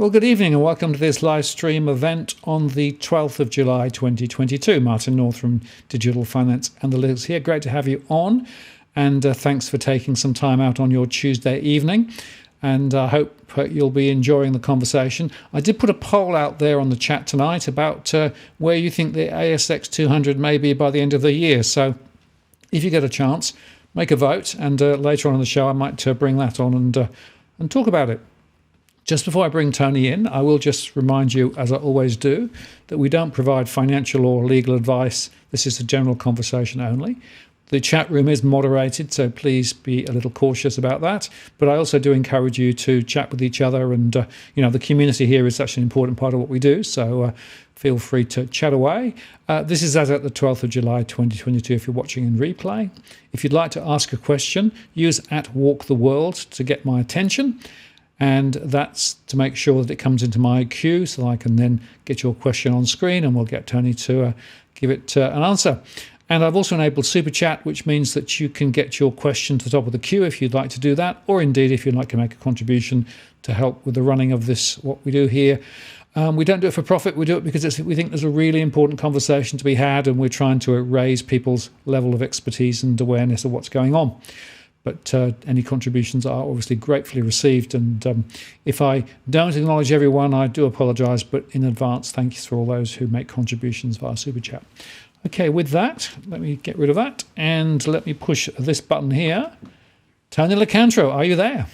Well, good evening and welcome to this live stream event on the 12th of July 2022. Martin North from Digital Finance Analytics here. Great to have you on, and thanks for taking some time out on your Tuesday evening. And I hope you'll be enjoying the conversation. I did put a poll out there on the chat tonight about where you think the ASX 200 may be by the end of the year. So if you get a chance, make a vote, and later on in the show I might bring that on and talk about it. Just before I bring Tony in, I will just remind you, as I always do, that we don't provide financial or legal advice. This is a general conversation only. The chat room is moderated, so please be a little cautious about that. But I also do encourage you to chat with each other, and the community here is such an important part of what we do. So feel free to chat away. This is as at the 12th of July 2022 if you're watching in replay. If you'd like to ask a question, use @WalkTheWorld to get my attention. And that's to make sure that it comes into my queue so I can then get your question on screen and we'll get Tony to give it an answer. And I've also enabled Super Chat, which means that you can get your question to the top of the queue if you'd like to do that, or indeed if you'd like to make a contribution to help with the running of this, what we do here. We don't do it for profit. We do it because we think there's a really important conversation to be had, and we're trying to raise people's level of expertise and awareness of what's going on. But any contributions are obviously gratefully received. And if I don't acknowledge everyone, I do apologise. But in advance, thank you for all those who make contributions via Super Chat. Okay, with that, let me get rid of that. And let me push this button here. Tony Locantro, are you there?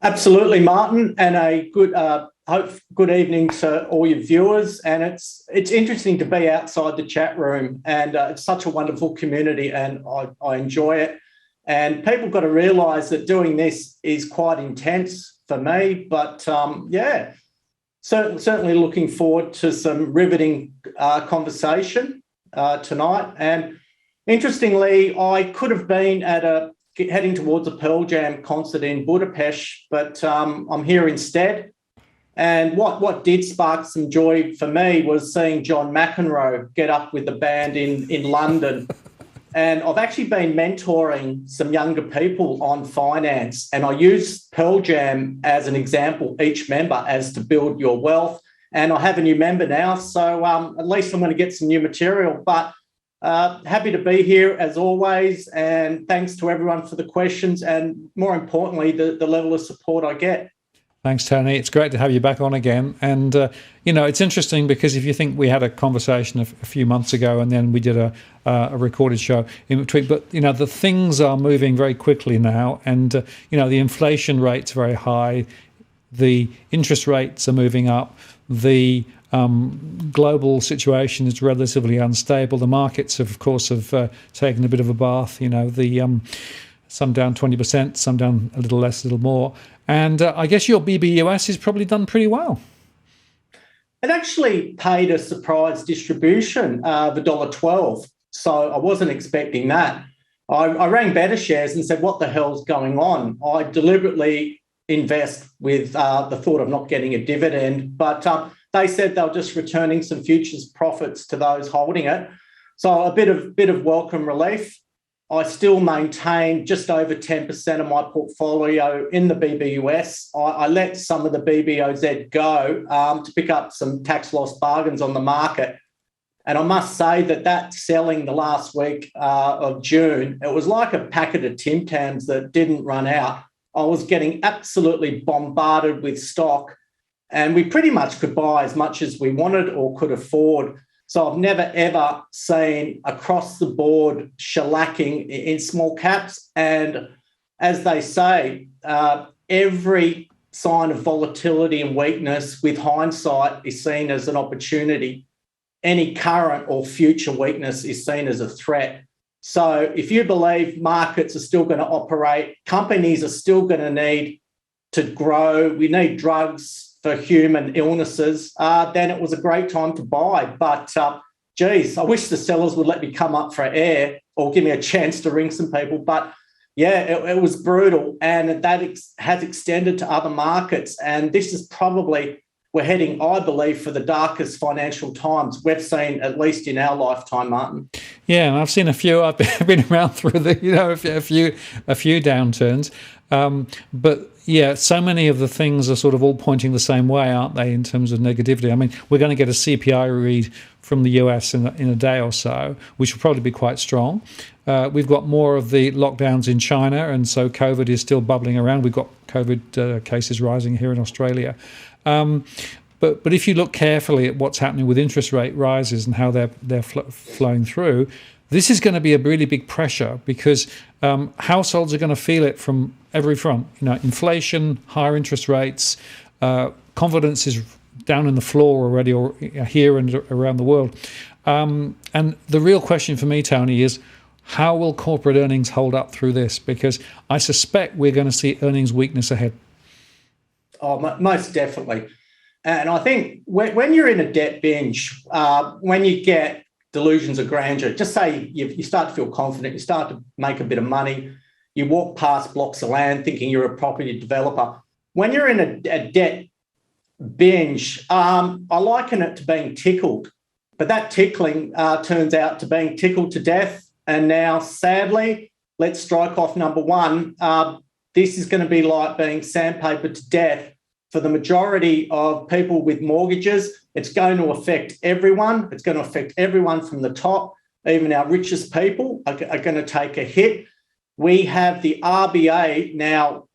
Absolutely, Martin. And a good evening to all your viewers. And it's interesting to be outside the chat room. And it's such a wonderful community, and I enjoy it. And people got to realise that doing this is quite intense for me. But, certainly looking forward to some riveting conversation tonight. And interestingly, I could have been heading towards a Pearl Jam concert in Budapest, but I'm here instead. And what did spark some joy for me was seeing John McEnroe get up with the band in London. And I've actually been mentoring some younger people on finance, and I use Pearl Jam as an example, each member, as to build your wealth. And I have a new member now, so at least I'm going to get some new material. But happy to be here as always, and thanks to everyone for the questions and, more importantly, the level of support I get. Thanks, Tony. It's great to have you back on again. And, it's interesting because if you think we had a conversation a few months ago and then we did a recorded show in between, but, the things are moving very quickly now. And, the inflation rate's very high. The interest rates are moving up. The global situation is relatively unstable. The markets, of course, have taken a bit of a bath. Some down 20%, some down a little less, a little more. And I guess your BBUS has probably done pretty well. It actually paid a surprise distribution of $1.12. So I wasn't expecting that. I rang Better Shares and said, what the hell's going on? I deliberately invest with the thought of not getting a dividend, but they said they were just returning some futures profits to those holding it. So a bit of welcome relief. I still maintain just over 10% of my portfolio in the BBUS. I let some of the BBOZ go to pick up some tax loss bargains on the market. And I must say that selling the last week of June, it was like a packet of Tim Tams that didn't run out. I was getting absolutely bombarded with stock, and we pretty much could buy as much as we wanted or could afford. So I've never, ever seen across the board shellacking in small caps. And as they say, every sign of volatility and weakness with hindsight is seen as an opportunity. Any current or future weakness is seen as a threat. So if you believe markets are still going to operate, companies are still going to need to grow, we need drugs for human illnesses, then it was a great time to buy. But, I wish the sellers would let me come up for air or give me a chance to ring some people. But, it was brutal, and that has extended to other markets. And this is probably we're heading, I believe, for the darkest financial times we've seen, at least in our lifetime, Martin. Yeah, and I've seen a few. I've been around through a few downturns, but yeah, so many of the things are sort of all pointing the same way, aren't they? In terms of negativity. I mean, we're going to get a CPI read from the US in a day or so, which will probably be quite strong. We've got more of the lockdowns in China, and so COVID is still bubbling around. We've got COVID cases rising here in Australia. But if you look carefully at what's happening with interest rate rises and how they're flowing through, this is going to be a really big pressure, because households are going to feel it from every front. Inflation, higher interest rates, confidence is down in the floor already, or here and around the world. And the real question for me, Tony, is how will corporate earnings hold up through this? Because I suspect we're going to see earnings weakness ahead. Oh, most definitely. And I think when you're in a debt binge, when you get delusions of grandeur, just say you start to feel confident, you start to make a bit of money, you walk past blocks of land thinking you're a property developer. When you're in a debt binge, I liken it to being tickled. But that tickling turns out to being tickled to death. And now, sadly, let's strike off number one. This is going to be like being sandpapered to death for the majority of people with mortgages. It's going to affect everyone. It's going to affect everyone from the top. Even our richest people are going to take a hit. We have the RBA now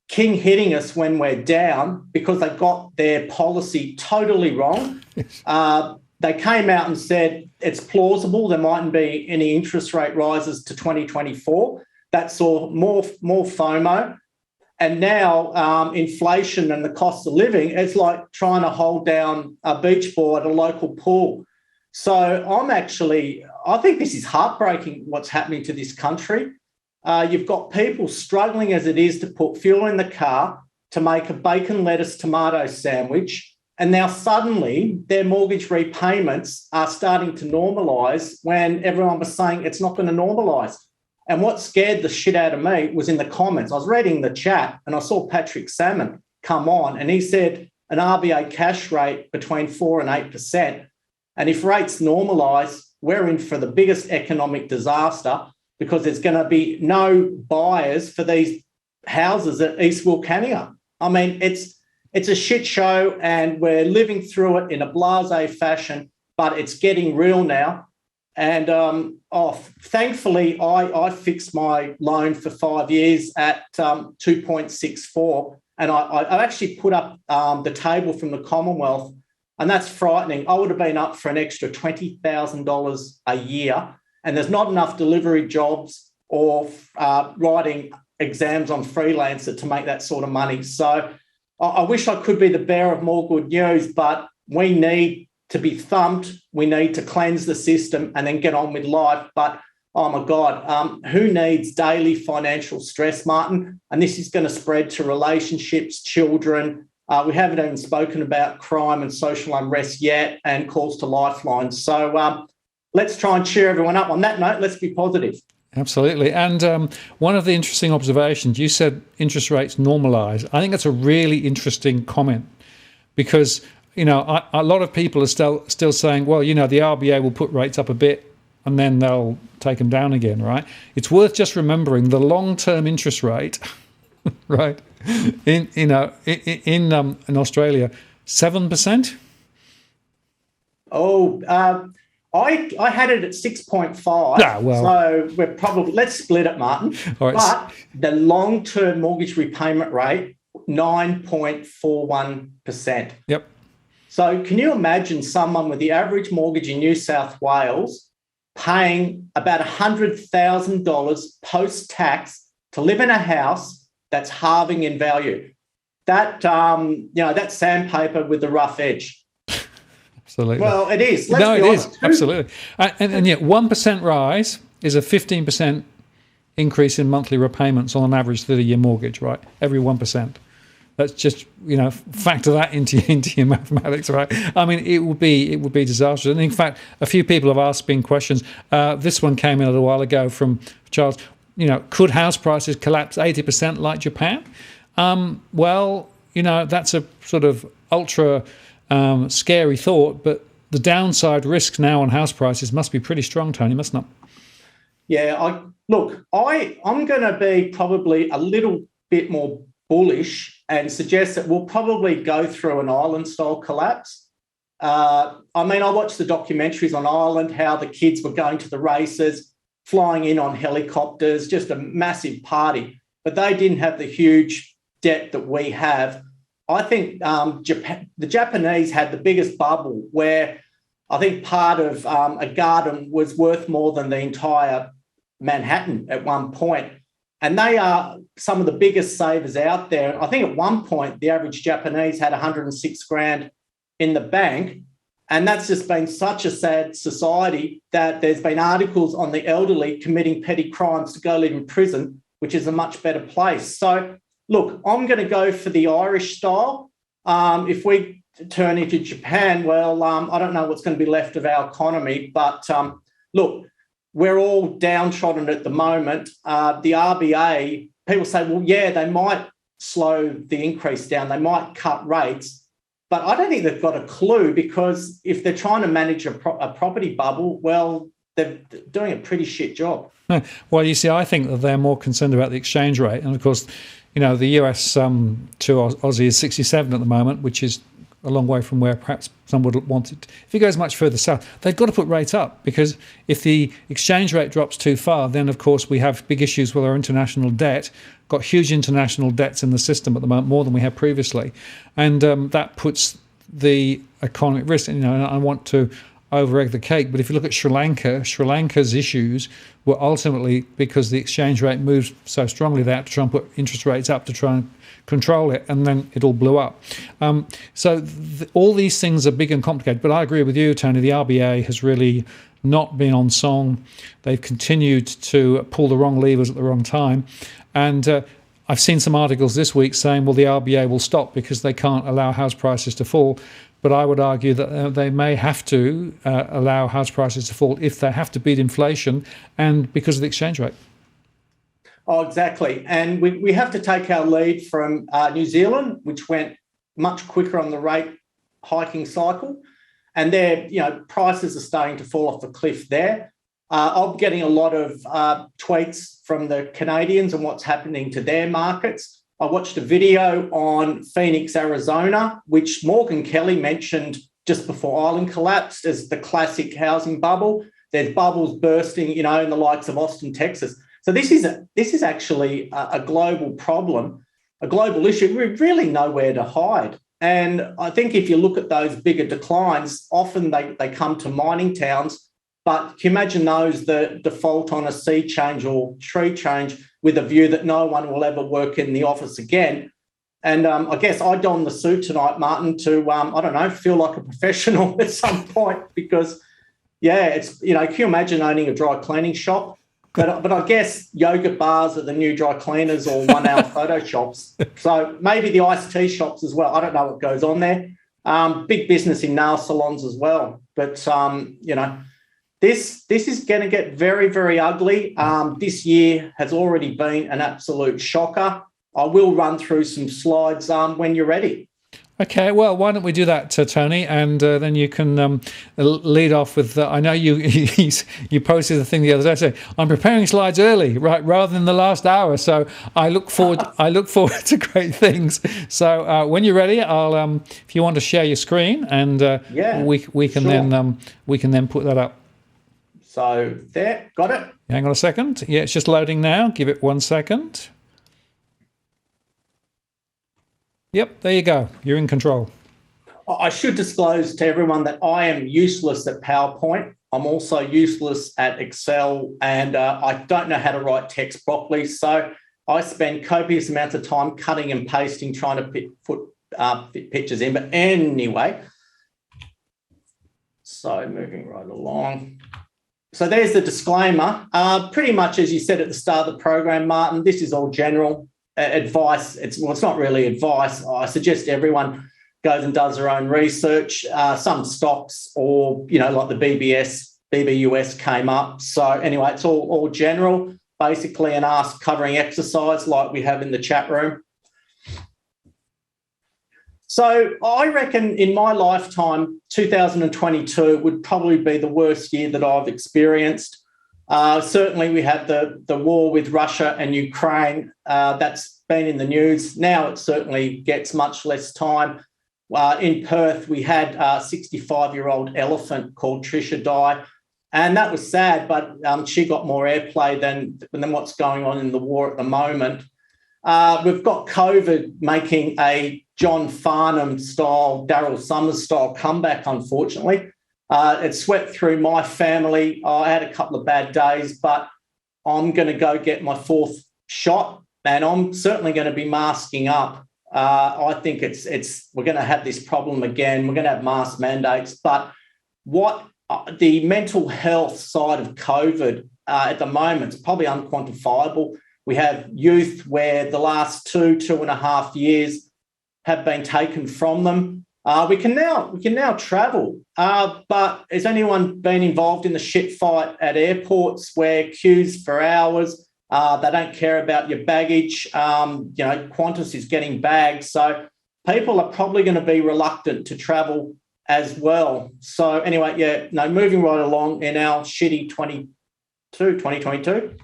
king hitting us when we're down because they got their policy totally wrong. They came out and said it's plausible there mightn't be any interest rate rises to 2024. That saw more FOMO. And now inflation and the cost of living, it's like trying to hold down a beach ball at a local pool. So I think this is heartbreaking what's happening to this country. You've got people struggling as it is to put fuel in the car, to make a bacon, lettuce, tomato sandwich. And now suddenly their mortgage repayments are starting to normalise when everyone was saying it's not going to normalise. And what scared the shit out of me was in the comments. I was reading the chat and I saw Patrick Salmon come on and he said an RBA cash rate between 4 and 8%. And if rates normalise, we're in for the biggest economic disaster because there's going to be no buyers for these houses at East Wilcannia. I mean, it's a shit show and we're living through it in a blasé fashion, but it's getting real now. And thankfully, I fixed my loan for 5 years at 2.64. And I actually put up the table from the Commonwealth, and that's frightening. I would have been up for an extra $20,000 a year, and there's not enough delivery jobs or writing exams on Freelancer to make that sort of money. So I wish I could be the bearer of more good news, but we need to be thumped. We need to cleanse the system and then get on with life. But, oh, my God, who needs daily financial stress, Martin? And this is going to spread to relationships, children. We haven't even spoken about crime and social unrest yet and calls to lifelines. So let's try and cheer everyone up. On that note, let's be positive. Absolutely. And one of the interesting observations, you said interest rates normalise. I think that's a really interesting comment because a lot of people are still saying, well, the RBA will put rates up a bit and then they'll take them down again, right? It's worth just remembering the long-term interest rate, right? In Australia, 7%. Oh, I had it at 6.5. So we're probably, let's split it, Martin. All right. But the long-term mortgage repayment rate, 9.41%. Yep. So can you imagine someone with the average mortgage in New South Wales paying about $100,000 post-tax to live in a house that's halving in value? That's sandpaper with the rough edge. Absolutely. Well, it is. Let's be honest. Absolutely. And yet 1% rise is a 15% increase in monthly repayments on an average 30-year mortgage, right? Every 1%. Let's just factor that into your mathematics, right? I mean, it would be disastrous. And in fact, a few people have asked me questions. This one came in a little while ago from Charles. Could house prices collapse 80% like Japan? Well, that's a sort of ultra scary thought, but the downside risk now on house prices must be pretty strong, Tony, mustn't it? Yeah, I'm going to be probably a little bit more bullish and suggest that we'll probably go through an Ireland-style collapse. I watched the documentaries on Ireland, how the kids were going to the races, flying in on helicopters, just a massive party. But they didn't have the huge debt that we have. I think the Japanese had the biggest bubble where I think part of a garden was worth more than the entire Manhattan at one point. And they are some of the biggest savers out there. I think at one point, the average Japanese had 106 grand in the bank. And that's just been such a sad society that there's been articles on the elderly committing petty crimes to go live in prison, which is a much better place. So, look, I'm going to go for the Irish style. If we turn into Japan, well, I don't know what's going to be left of our economy. But, look, we're all downtrodden at the moment. The RBA, people say, well, yeah, they might slow the increase down. They might cut rates. But I don't think they've got a clue, because if they're trying to manage a property bubble, well, they're doing a pretty shit job. Well, you see, I think that they're more concerned about the exchange rate. And, of course, the US to Aussie is 67 at the moment, which is a long way from where perhaps some would want it. If it goes much further south, they've got to put rates up, because if the exchange rate drops too far, then, of course, we have big issues with our international debt. Got huge international debts in the system at the moment, more than we had previously. And that puts the economy at risk. And, I want to over-egg the cake, but if you look at Sri Lanka's issues were ultimately because the exchange rate moved so strongly they had to try and put interest rates up to try and control it, and then it all blew up. So all these things are big and complicated, but I agree with you, Tony. The RBA has really not been on song. They've continued to pull the wrong levers at the wrong time. And I've seen some articles this week saying, well, the RBA will stop because they can't allow house prices to fall. But I would argue that they may have to allow house prices to fall if they have to beat inflation and because of the exchange rate. Oh, exactly. And we have to take our lead from New Zealand, which went much quicker on the rate hiking cycle. And their prices are starting to fall off the cliff there. I'm getting a lot of tweets from the Canadians on what's happening to their markets. I watched a video on Phoenix, Arizona, which Morgan Kelly mentioned just before Ireland collapsed as the classic housing bubble. There's bubbles bursting, in the likes of Austin, Texas. So this is actually a global problem, a global issue. We're really nowhere to hide. And I think if you look at those bigger declines, often they come to mining towns. But can you imagine those that default on a sea change or tree change with a view that no one will ever work in the office again? And I guess I don the suit tonight, Martin, to, feel like a professional at some point, because, it's, can you imagine owning a dry cleaning shop? But I guess yoga bars are the new dry cleaners or 1 hour photo shops. So maybe the iced tea shops as well. I don't know what goes on there. Big business in nail salons as well. But, This is going to get very, very ugly. This year has already been an absolute shocker. I will run through some slides when you're ready. Okay, well, why don't we do that, Tony, and then you can lead off with. I know you posted the thing the other day saying I'm preparing slides early, right, rather than the last hour. So I look forward. I look forward to great things. So when you're ready, I'll if you want to share your screen, and we can then put that up. So there, got it. Hang on a second. Yeah, it's just loading now. Give it 1 second. Yep, there you go. You're in control. I should disclose to everyone that I am useless at PowerPoint. I'm also useless at Excel, and I don't know how to write text properly. So I spend copious amounts of time cutting and pasting, trying to fit pictures in. But anyway, so moving right along. So there's the disclaimer. Pretty much as you said at the start of the program, Martin, this is all general advice. It's not really advice. I suggest everyone goes and does their own research. Some stocks or, like the BBUS came up. So anyway, it's all general, basically an ask covering exercise like we have in the chat room. So I reckon in my lifetime, 2022 would probably be the worst year that I've experienced. Certainly, we had the war with Russia and Ukraine. That's been in the news. Now it certainly gets much less time. In Perth, we had a 65-year-old elephant called Trisha die. And that was sad, but she got more airplay than what's going on in the war at the moment. We've got COVID making a John Farnham-style, Daryl Summers-style comeback, unfortunately. It swept through my family. I had a couple of bad days, but I'm going to go get my fourth shot, and I'm certainly going to be masking up. I think we're going to have this problem again. We're going to have mask mandates, but what the mental health side of COVID at the moment is probably unquantifiable. We have youth where the last 2.5 years have been taken from them. We can now travel, but has anyone been involved in the shit fight at airports where queues for hours? They don't care about your baggage. Qantas is getting bagged, so people are probably going to be reluctant to travel as well. So anyway, moving right along in our shitty 2022.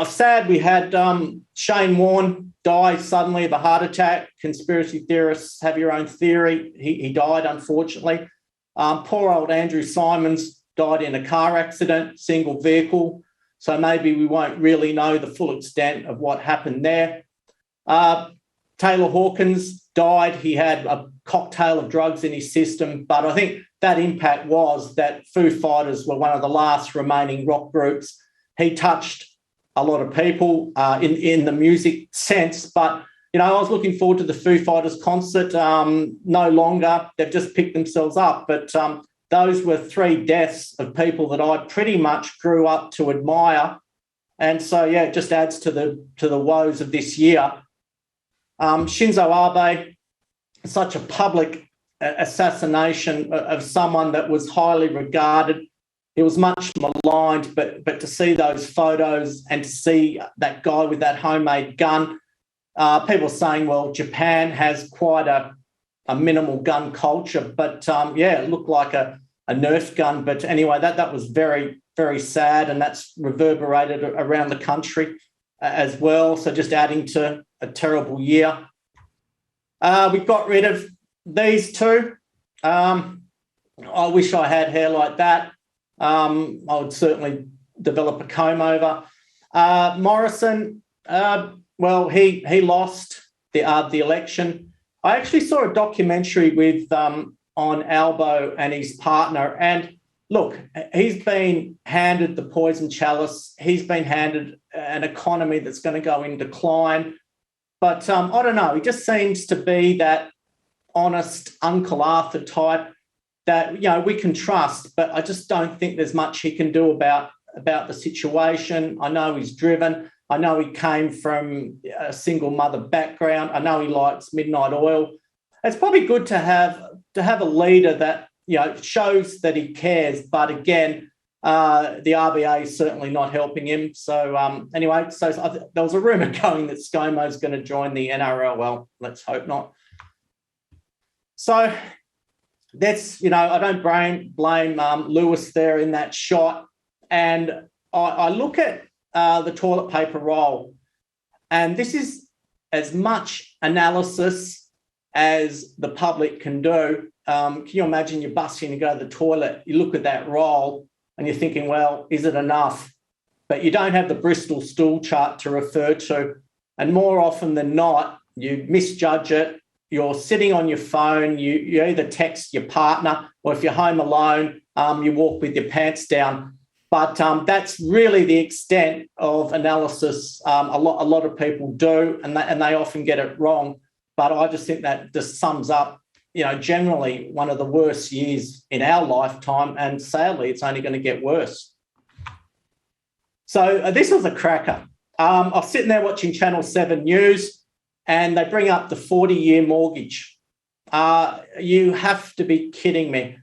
Sad we had Shane Warne die suddenly of a heart attack. Conspiracy theorists have your own theory. He died, unfortunately. Poor old Andrew Simons died in a car accident, single vehicle. So maybe we won't really know the full extent of what happened there. Taylor Hawkins died. He had a cocktail of drugs in his system, but I think that impact was that Foo Fighters were one of the last remaining rock groups. He touched a lot of people in the music sense, but I was looking forward to the Foo Fighters concert. No longer, they've just picked themselves up, but those were 3 deaths of people that I pretty much grew up to admire, and so it just adds to the woes of this year. Shinzo Abe, such a public assassination of someone that was highly regarded. He was much maligned, but to see those photos and to see that guy with that homemade gun, people saying, well, Japan has quite a minimal gun culture, but it looked like a Nerf gun. But anyway, that was very, very sad, and that's reverberated around the country as well. So just adding to a terrible year. We got rid of these two. I wish I had hair like that. I would certainly develop a comb over. Morrison, he lost the election. I actually saw a documentary with on Albo and his partner, and look, he's been handed the poison chalice. He's been handed an economy that's going to go in decline. But I don't know, he just seems to be that honest Uncle Arthur type that, we can trust, but I just don't think there's much he can do about the situation. I know he's driven. I know he came from a single mother background. I know he likes midnight oil. It's probably good to have a leader that, shows that he cares. But again, the RBA is certainly not helping him. So anyway, there was a rumour going that ScoMo's going to join the NRL. Well, let's hope not. So that's, I don't blame Lewis there in that shot. And I look at the toilet paper roll, and this is as much analysis as the public can do. Can you imagine you're busting to go to the toilet, you look at that roll and you're thinking, well, is it enough? But you don't have the Bristol stool chart to refer to. And more often than not, you misjudge it. You're sitting on your phone, you either text your partner, or if you're home alone, you walk with your pants down. But that's really the extent of analysis a lot of people do, and they often get it wrong. But I just think that just sums up, generally one of the worst years in our lifetime, and sadly, it's only going to get worse. So this was a cracker. I was sitting there watching Channel 7 News, and they bring up the 40-year mortgage. You have to be kidding me.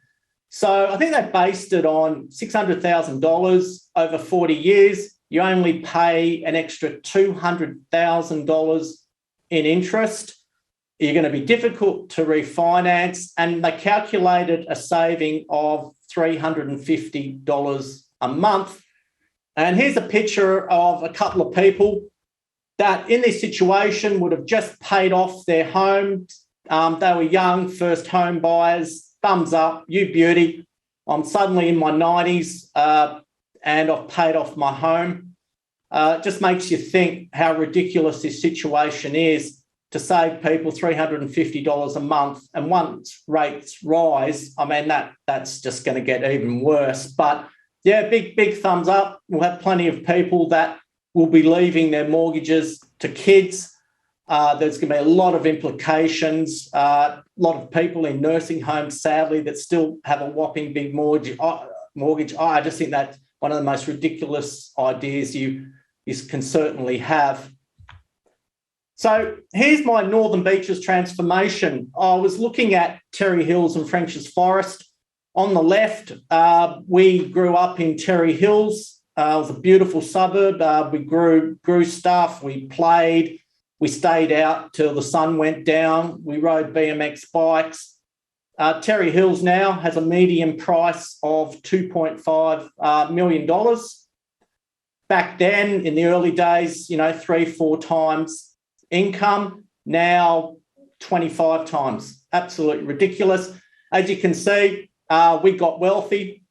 So I think they based it on $600,000 over 40 years. You only pay an extra $200,000 in interest. you're going to be difficult to refinance, and they calculated a saving of $350 a month. And here's a picture of a couple of people that in this situation would have just paid off their home. They were young, first home buyers. Thumbs up, you beauty. I'm suddenly in my 90s and I've paid off my home. It just makes you think how ridiculous this situation is to save people $350 a month. And once rates rise, I mean, that's just going to get even worse. But yeah, big thumbs up. We'll have plenty of people that will be leaving their mortgages to kids. There's going to be a lot of implications. A lot of people in nursing homes, sadly, that still have a whopping big mortgage. I just think that's one of the most ridiculous ideas you can certainly have. So here's my Northern Beaches transformation. I was looking at Terry Hills and French's Forest. On the left, we grew up in Terry Hills. It was a beautiful suburb. We grew stuff. We played. We stayed out till the sun went down. We rode BMX bikes. Terry Hills now has a median price of $2.5 million. Back then, in the early days, 3-4 times income. Now 25 times. Absolutely ridiculous. As you can see, we got wealthy.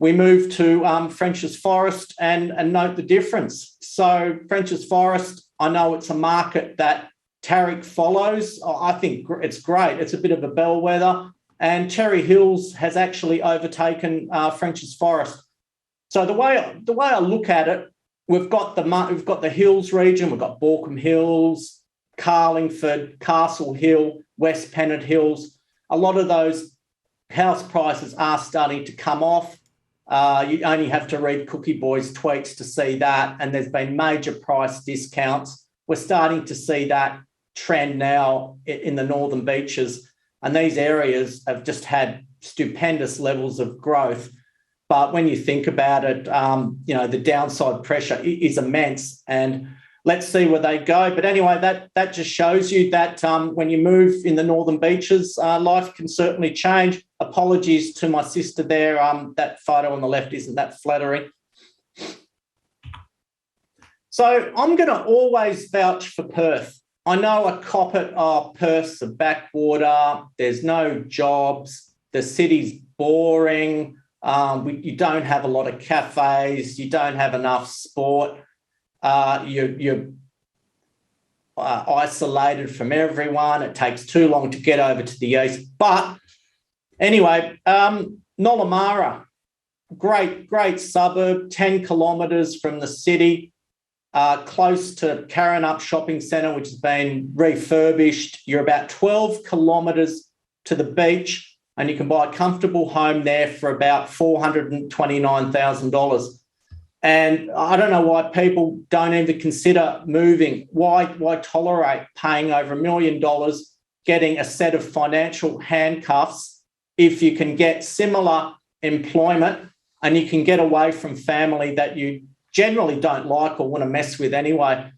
We moved to French's Forest and note the difference. So French's Forest, I know it's a market that Tarek follows. I think it's great. It's a bit of a bellwether. And Terry Hills has actually overtaken French's Forest. So the way I look at it, we've got the Hills region. We've got Borkham Hills, Carlingford, Castle Hill, West Pennant Hills. A lot of those house prices are starting to come off. You only have to read Cookie Boy's tweets to see that, and there's been major price discounts. We're starting to see that trend now in the Northern Beaches, and these areas have just had stupendous levels of growth. But when you think about it, the downside pressure is immense, and let's see where they go. But anyway, that just shows you that when you move in the Northern Beaches, life can certainly change. Apologies to my sister there. That photo on the left isn't that flattering. So I'm going to always vouch for Perth. I know I cop it, Perth's a backwater, there's no jobs, the city's boring, you don't have a lot of cafes, you don't have enough sport. You're isolated from everyone. It takes too long to get over to the east. But anyway, Nollamara, great suburb, 10 kilometres from the city, close to Karrinyup Shopping Centre, which has been refurbished. You're about 12 kilometres to the beach, and you can buy a comfortable home there for about $429,000. And I don't know why people don't even consider moving. Why tolerate paying over $1 million, getting a set of financial handcuffs if you can get similar employment and you can get away from family that you generally don't like or want to mess with anyway?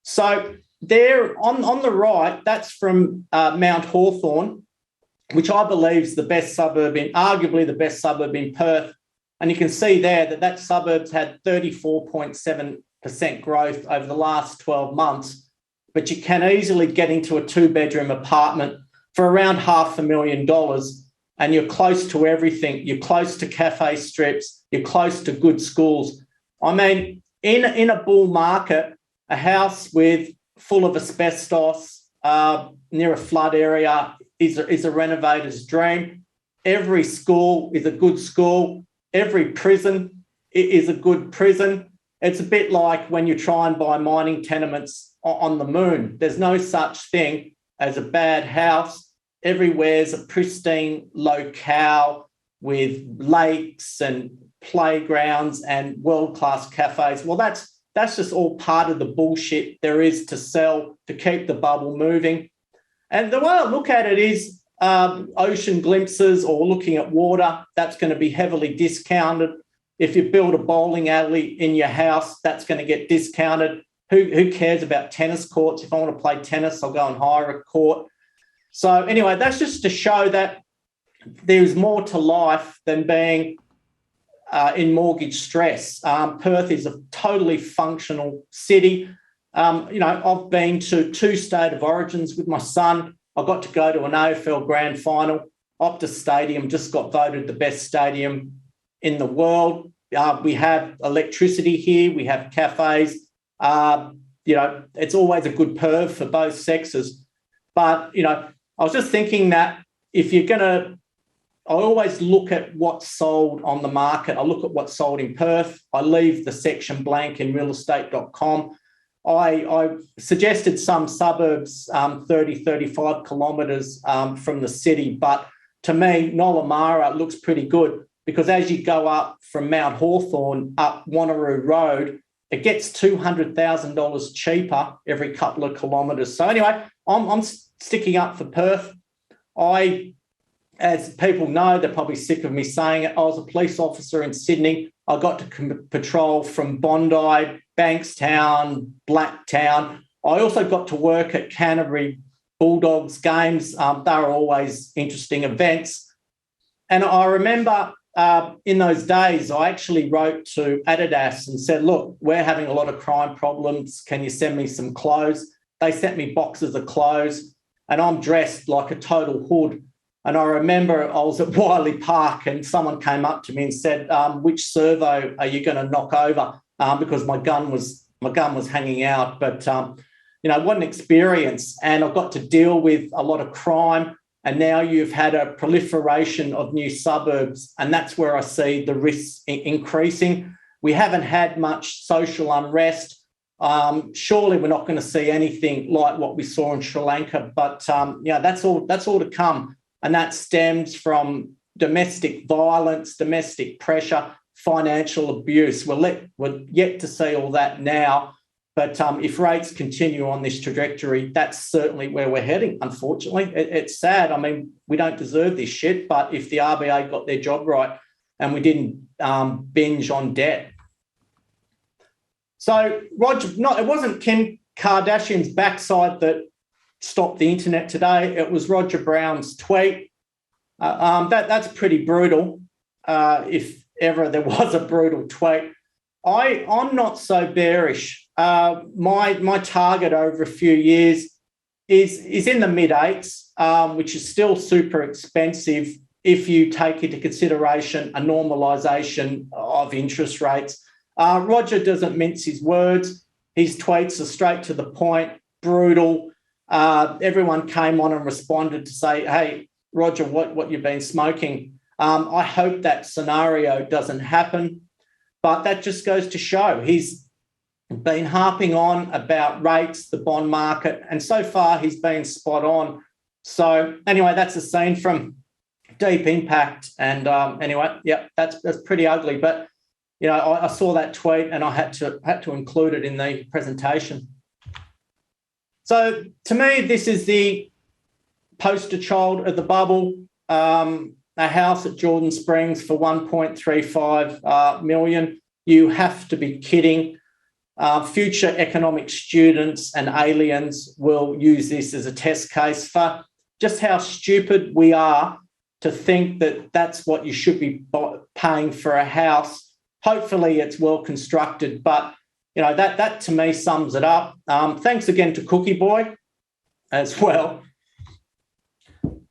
So there on the right, that's from Mount Hawthorn, which I believe is arguably the best suburb in Perth. And you can see there that suburb's had 34.7% growth over the last 12 months, but you can easily get into a 2-bedroom apartment for around $500,000, and you're close to everything. You're close to cafe strips. You're close to good schools. I mean, in a bull market, a house full of asbestos near a flood area is a renovator's dream. Every school is a good school. Every prison is a good prison. It's a bit like when you try and buy mining tenements on the moon. There's no such thing as a bad house. Everywhere's a pristine locale with lakes and playgrounds and world-class cafes. Well, that's just all part of the bullshit there is to sell to keep the bubble moving. And the way I look at it is ocean glimpses or looking at water, that's going to be heavily discounted. If you build a bowling alley in your house, that's going to get discounted. Who cares about tennis courts? If I want to play tennis, I'll go and hire a court. So anyway, that's just to show that there's more to life than being in mortgage stress. Perth is a totally functional city. I've been to 2 State of Origins with my son. I got to go to an AFL grand final. Optus Stadium just got voted the best stadium in the world. We have electricity here. We have cafes. It's always a good perv for both sexes. But, I was just thinking that if you're going to, I always look at what's sold on the market. I look at what's sold in Perth. I leave the section blank in realestate.com. I suggested some suburbs 30, 35 kilometres from the city, but to me, Nollamara looks pretty good because as you go up from Mount Hawthorn up Wanneroo Road, it gets $200,000 cheaper every couple of kilometres. So anyway, I'm sticking up for Perth. As people know, they're probably sick of me saying it, I was a police officer in Sydney. I got to patrol from Bondi, Bankstown, Blacktown. I also got to work at Canterbury Bulldogs games. They were always interesting events. And I remember in those days, I actually wrote to Adidas and said, look, we're having a lot of crime problems. Can you send me some clothes? They sent me boxes of clothes and I'm dressed like a total hood. And I remember I was at Wiley Park and someone came up to me and said, which servo are you going to knock over? Because my gun was hanging out. But, what an experience. And I've got to deal with a lot of crime. And now you've had a proliferation of new suburbs. And that's where I see the risks increasing. We haven't had much social unrest. Surely we're not going to see anything like what we saw in Sri Lanka. But, that's all to come. And that stems from domestic violence, domestic pressure, financial abuse. We're yet to see all that now. But if rates continue on this trajectory, that's certainly where we're heading, unfortunately. It's sad. I mean, we don't deserve this shit. But if the RBA got their job right and we didn't binge on debt. So, Roger, it wasn't Kim Kardashian's backside that stopped the internet today. It was Roger Brown's tweet. That's pretty brutal, if ever there was a brutal tweet. I'm not so bearish. My target over a few years is in the mid-8s, which is still super expensive if you take into consideration a normalisation of interest rates. Roger doesn't mince his words. His tweets are straight to the point, brutal. Everyone came on and responded to say, hey, Roger, what you've been smoking. I hope that scenario doesn't happen, but that just goes to show he's been harping on about rates, the bond market, and so far he's been spot on. So anyway, that's a scene from Deep Impact. And that's pretty ugly. But, I saw that tweet and I had to include it in the presentation. So to me, this is the poster child of the bubble, a house at Jordan Springs for $1.35 million. You have to be kidding. Future economic students and aliens will use this as a test case for just how stupid we are to think that that's what you should be paying for a house. Hopefully it's well constructed, but that to me sums it up. Thanks again to Cookie Boy as well.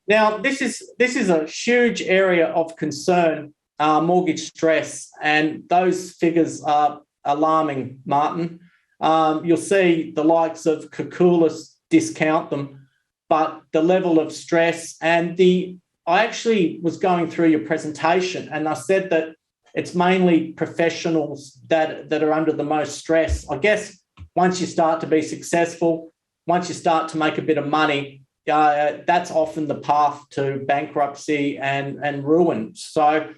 Now, this is a huge area of concern, mortgage stress, and those figures are alarming, Martin. You'll see the likes of Kokulis discount them, but the level of stress and I actually was going through your presentation and I said that it's mainly professionals that are under the most stress. I guess once you start to be successful, once you start to make a bit of money, that's often the path to bankruptcy and ruin. So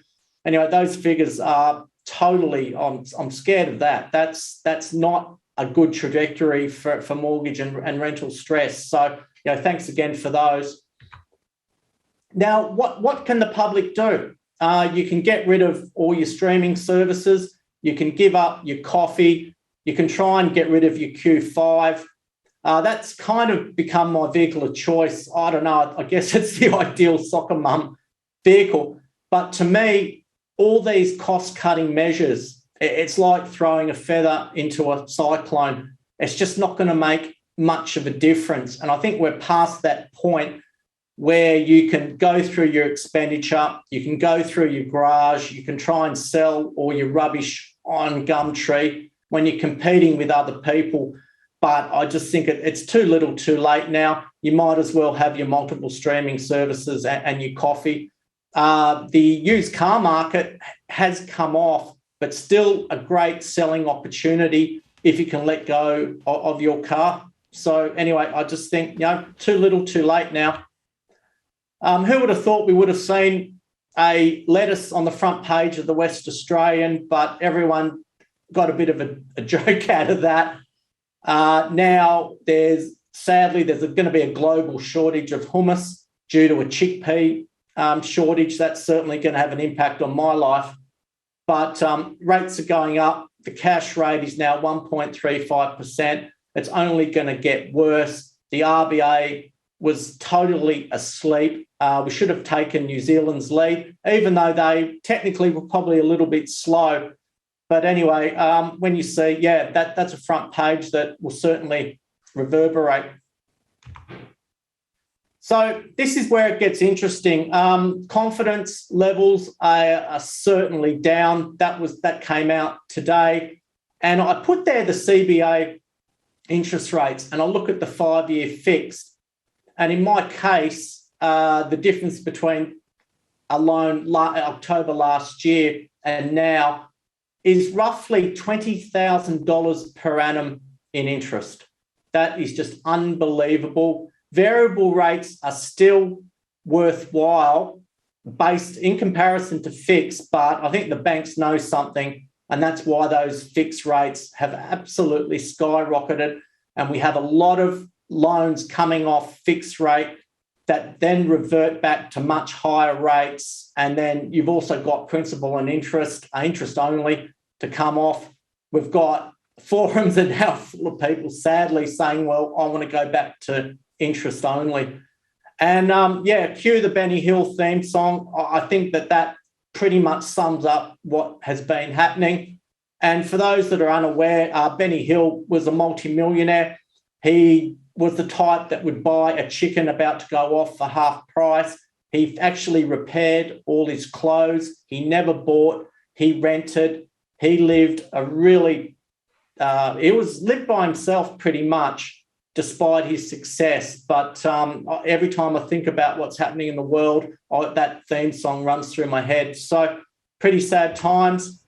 anyway, those figures are totally, I'm scared of that. That's not a good trajectory for mortgage and rental stress. So thanks again for those. Now, what can the public do? You can get rid of all your streaming services. You can give up your coffee. You can try and get rid of your Q5. That's kind of become my vehicle of choice. I don't know, I guess it's the ideal soccer mum vehicle. But to me, all these cost-cutting measures, it's like throwing a feather into a cyclone. It's just not going to make much of a difference. And I think we're past that point where you can go through your expenditure, you can go through your garage, you can try and sell all your rubbish on Gumtree when you're competing with other people. But I just think it's too little too late now. You might as well have your multiple streaming services and your coffee. The used car market has come off, but still a great selling opportunity if you can let go of your car. So anyway, I just think, too little too late now. Who would have thought we would have seen a lettuce on the front page of the West Australian, but everyone got a bit of a joke out of that. Now there's going to be a global shortage of hummus due to a chickpea shortage. That's certainly going to have an impact on my life. But rates are going up. The cash rate is now 1.35%. It's only going to get worse. The RBA was totally asleep. We should have taken New Zealand's lead, even though they technically were probably a little bit slow. But anyway, when you see, that's a front page that will certainly reverberate. So this is where it gets interesting. Confidence levels are certainly down. That came out today. And I put there the CBA interest rates, and I look at the 5-year fixed. And in my case, the difference between a loan October last year and now is roughly $20,000 per annum in interest. That is just unbelievable. Variable rates are still worthwhile based in comparison to fixed, but I think the banks know something, and that's why those fixed rates have absolutely skyrocketed. And we have a lot of loans coming off fixed rate that then revert back to much higher rates. And then you've also got principal and interest only to come off. We've got forums that are now full of people sadly saying, well, I want to go back to interest only. And cue the Benny Hill theme song. I think that pretty much sums up what has been happening. And for those that are unaware, Benny Hill was a multimillionaire. He was the type that would buy a chicken about to go off for half price. He actually repaired all his clothes. He never bought. He rented. He lived lived by himself pretty much, despite his success. But every time I think about what's happening in the world, that theme song runs through my head. So pretty sad times.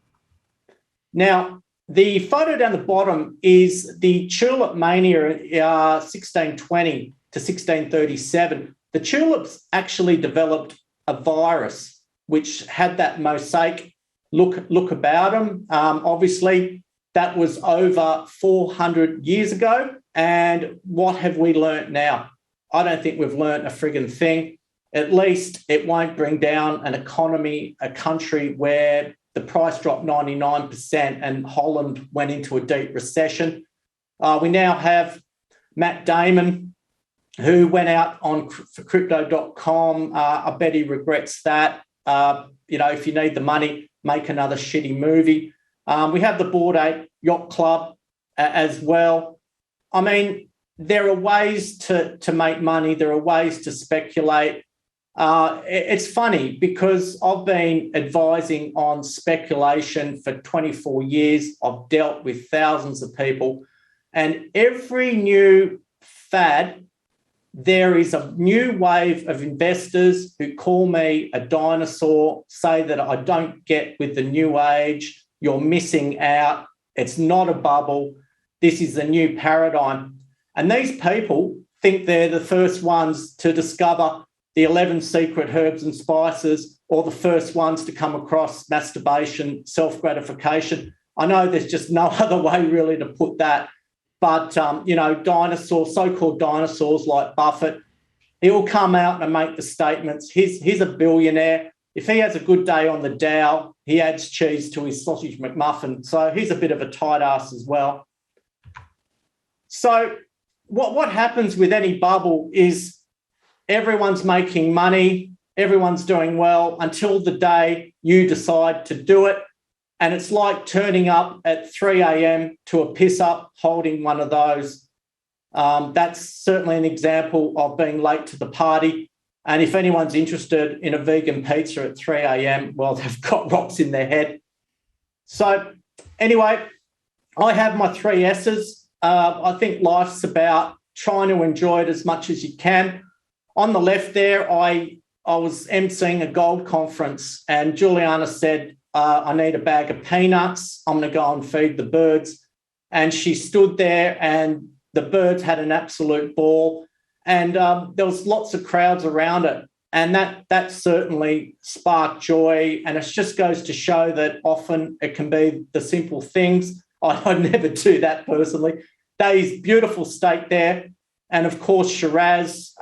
Now, the photo down the bottom is the tulip mania 1620 to 1637. The tulips actually developed a virus which had that mosaic look about them. Obviously, that was over 400 years ago. And what have we learnt now? I don't think we've learnt a frigging thing. At least it won't bring down an economy, a country where the price dropped 99% and Holland went into a deep recession. We now have Matt Damon, who went out for crypto.com. I bet he regrets that. If you need the money, make another shitty movie. We have the Bored Ape Yacht Club as well. I mean, there are ways to make money. There are ways to speculate. It's funny because I've been advising on speculation for 24 years. I've dealt with thousands of people, and every new fad, there is a new wave of investors who call me a dinosaur, say that I don't get with the new age, you're missing out, it's not a bubble, this is the new paradigm. And these people think they're the first ones to discover the 11 secret herbs and spices, or the first ones to come across masturbation, self-gratification. I know there's just no other way really to put that. But, dinosaurs, so-called dinosaurs like Buffett, he'll come out and make the statements. He's a billionaire. If he has a good day on the Dow, he adds cheese to his sausage McMuffin. So he's a bit of a tight ass as well. So what happens with any bubble is everyone's making money, everyone's doing well until the day you decide to do it. And it's like turning up at 3 a.m. to a piss up holding one of those. That's certainly an example of being late to the party. And if anyone's interested in a vegan pizza at 3 a.m., well, they've got rocks in their head. So anyway, I have my 3 S's. I think life's about trying to enjoy it as much as you can. On the left there, I was emceeing a gold conference and Juliana said, I need a bag of peanuts. I'm going to go and feed the birds. And she stood there and the birds had an absolute ball. And there was lots of crowds around it. And that certainly sparked joy. And it just goes to show that often it can be the simple things. I'd never do that personally. Day's beautiful steak there. And of course, Shiraz,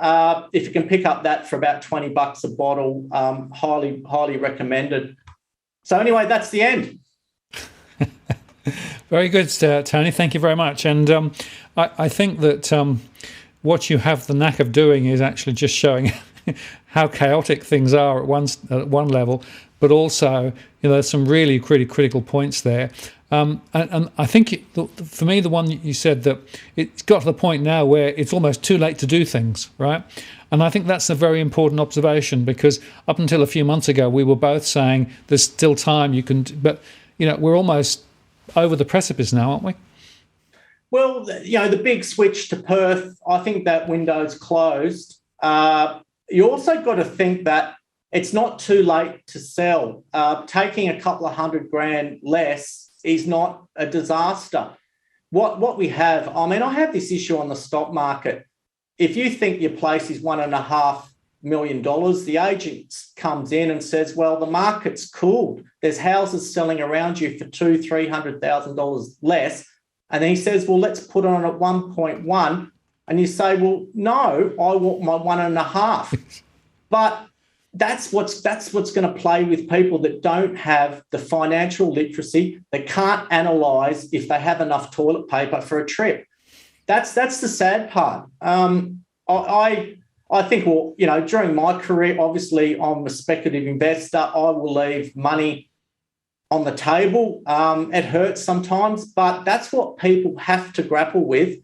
if you can pick up that for about $20 a bottle, highly, highly recommended. So anyway, that's the end. Very good, Tony. Thank you very much. And I think that what you have the knack of doing is actually just showing how chaotic things are at one level, but also, there's some really critical points there. And I think for me, the one you said that it's got to the point now where it's almost too late to do things, right? And I think that's a very important observation, because up until a few months ago, we were both saying there's still time you can, but we're almost over the precipice now, aren't we? Well, the big switch to Perth, I think that window's closed. You also got to think that it's not too late to sell. Taking a couple of $100,000 less is not a disaster. What we have, I have this issue on the stock market. If you think your place is $1.5 million, the agent comes in and says, well, the market's cooled. There's houses selling around you for $200,000-$300,000 less. And then he says, well, let's put it on at 1.1. And you say, well, no, I want my 1.5. But that's what's going to play with people that don't have the financial literacy, that can't analyse if they have enough toilet paper for a trip. That's the sad part. I think, during my career, obviously I'm a speculative investor. I will leave money on the table. It hurts sometimes, but that's what people have to grapple with.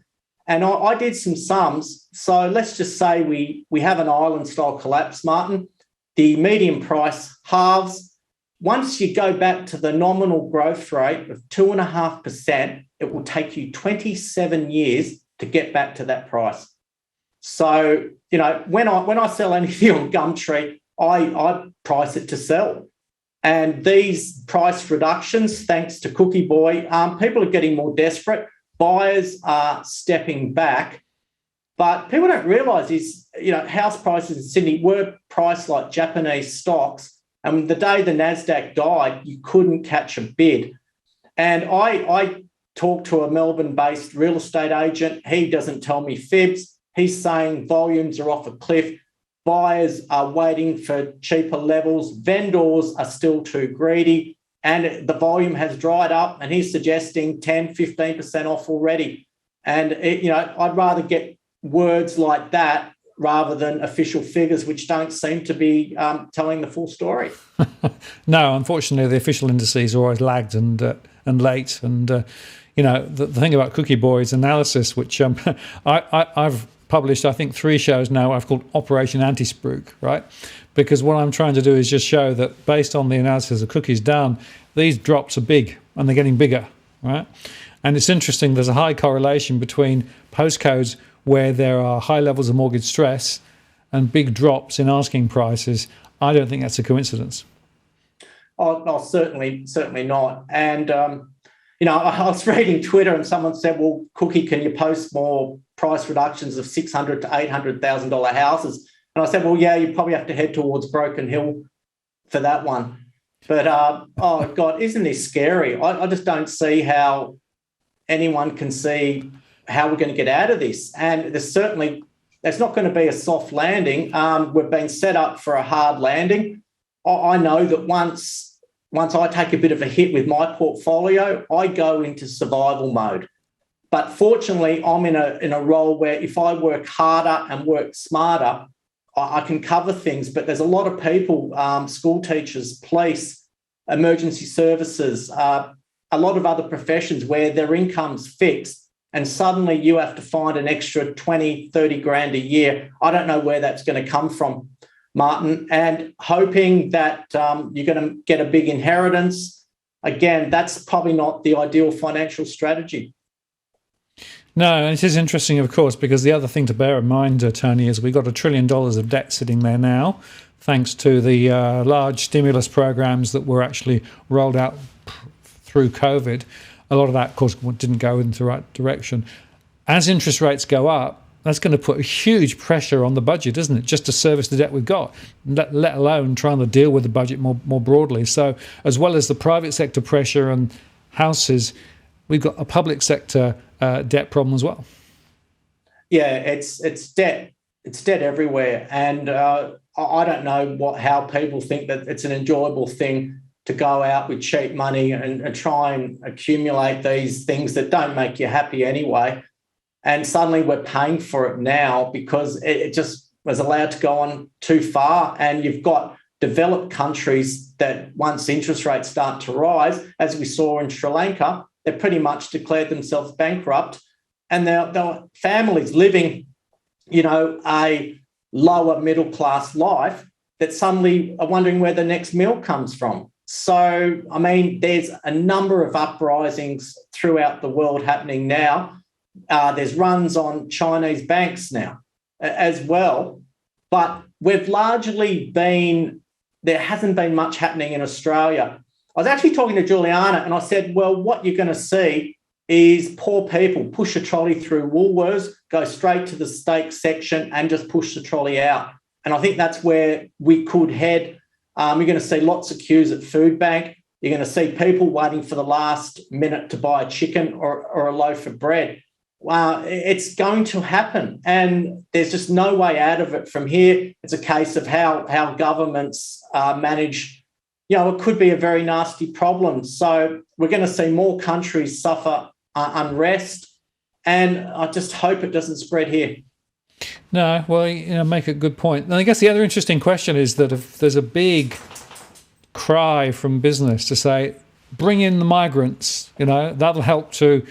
And I did some sums. So let's just say we have an island-style collapse, Martin. The median price halves. Once you go back to the nominal growth rate of 2.5%, it will take you 27 years to get back to that price. So, when I sell anything on Gumtree, I price it to sell. And these price reductions, thanks to Cookie Boy, people are getting more desperate. Buyers are stepping back. But people don't realise is, house prices in Sydney were priced like Japanese stocks. And the day the NASDAQ died, you couldn't catch a bid. And I talked to a Melbourne-based real estate agent. He doesn't tell me fibs. He's saying volumes are off a cliff. Buyers are waiting for cheaper levels. Vendors are still too greedy. And the volume has dried up. And he's suggesting 10, 15% off already. And, I'd rather get words like that rather than official figures, which don't seem to be telling the full story. No, unfortunately, the official indices are always lagged and late. And, the thing about Cookie Boy's analysis, which I've published, I think, 3 shows now I've called Operation Anti-Spook, right? Because what I'm trying to do is just show that based on the analysis of Cookie's done, these drops are big and they're getting bigger, right? And it's interesting, there's a high correlation between postcodes where there are high levels of mortgage stress and big drops in asking prices. I don't think that's a coincidence. Oh, no, certainly not. And, I was reading Twitter and someone said, well, Cookie, can you post more price reductions of $600,000 to $800,000 houses? And I said, well, yeah, you probably have to head towards Broken Hill for that one. But, oh, God, isn't this scary? I just don't see how anyone can see how we're going to get out of this. And there's not going to be a soft landing. We've been set up for a hard landing. I know that once I take a bit of a hit with my portfolio, I go into survival mode. But fortunately, I'm in a role where if I work harder and work smarter, I can cover things. But there's a lot of people, school teachers, police, emergency services, a lot of other professions where their income's fixed, and suddenly you have to find an extra 20, 30 grand a year. I don't know where that's going to come from, Martin, and hoping that you're going to get a big inheritance. Again, that's probably not the ideal financial strategy. No, it is interesting, of course, because the other thing to bear in mind, Tony, is we've got $1 trillion of debt sitting there now, thanks to the large stimulus programs that were actually rolled out through COVID. A lot of that, of course, didn't go in the right direction. As interest rates go up, that's going to put a huge pressure on the budget, isn't it? Just to service the debt we've got, let alone trying to deal with the budget more broadly. So as well as the private sector pressure on houses, we've got a public sector debt problem as well. Yeah, it's debt. It's debt everywhere. And I don't know how people think that it's an enjoyable thing to go out with cheap money and try and accumulate these things that don't make you happy anyway. And suddenly we're paying for it now because it just was allowed to go on too far. And you've got developed countries that once interest rates start to rise, as we saw in Sri Lanka, they pretty much declared themselves bankrupt. And their families living, a lower middle class life that suddenly are wondering where the next meal comes from. So, I mean, there's a number of uprisings throughout the world happening now. There's runs on Chinese banks now as well. But we've largely there hasn't been much happening in Australia. I was actually talking to Juliana and I said, well, what you're going to see is poor people push a trolley through Woolworths, go straight to the steak section and just push the trolley out. And I think that's where we could head. You're going to see lots of queues at food bank. You're going to see people waiting for the last minute to buy a chicken or a loaf of bread. It's going to happen. And there's just no way out of it from here. It's a case of how governments manage. It could be a very nasty problem. So we're going to see more countries suffer unrest. And I just hope it doesn't spread here. No, well, make a good point. And I guess the other interesting question is that if there's a big cry from business to say, bring in the migrants, that'll help to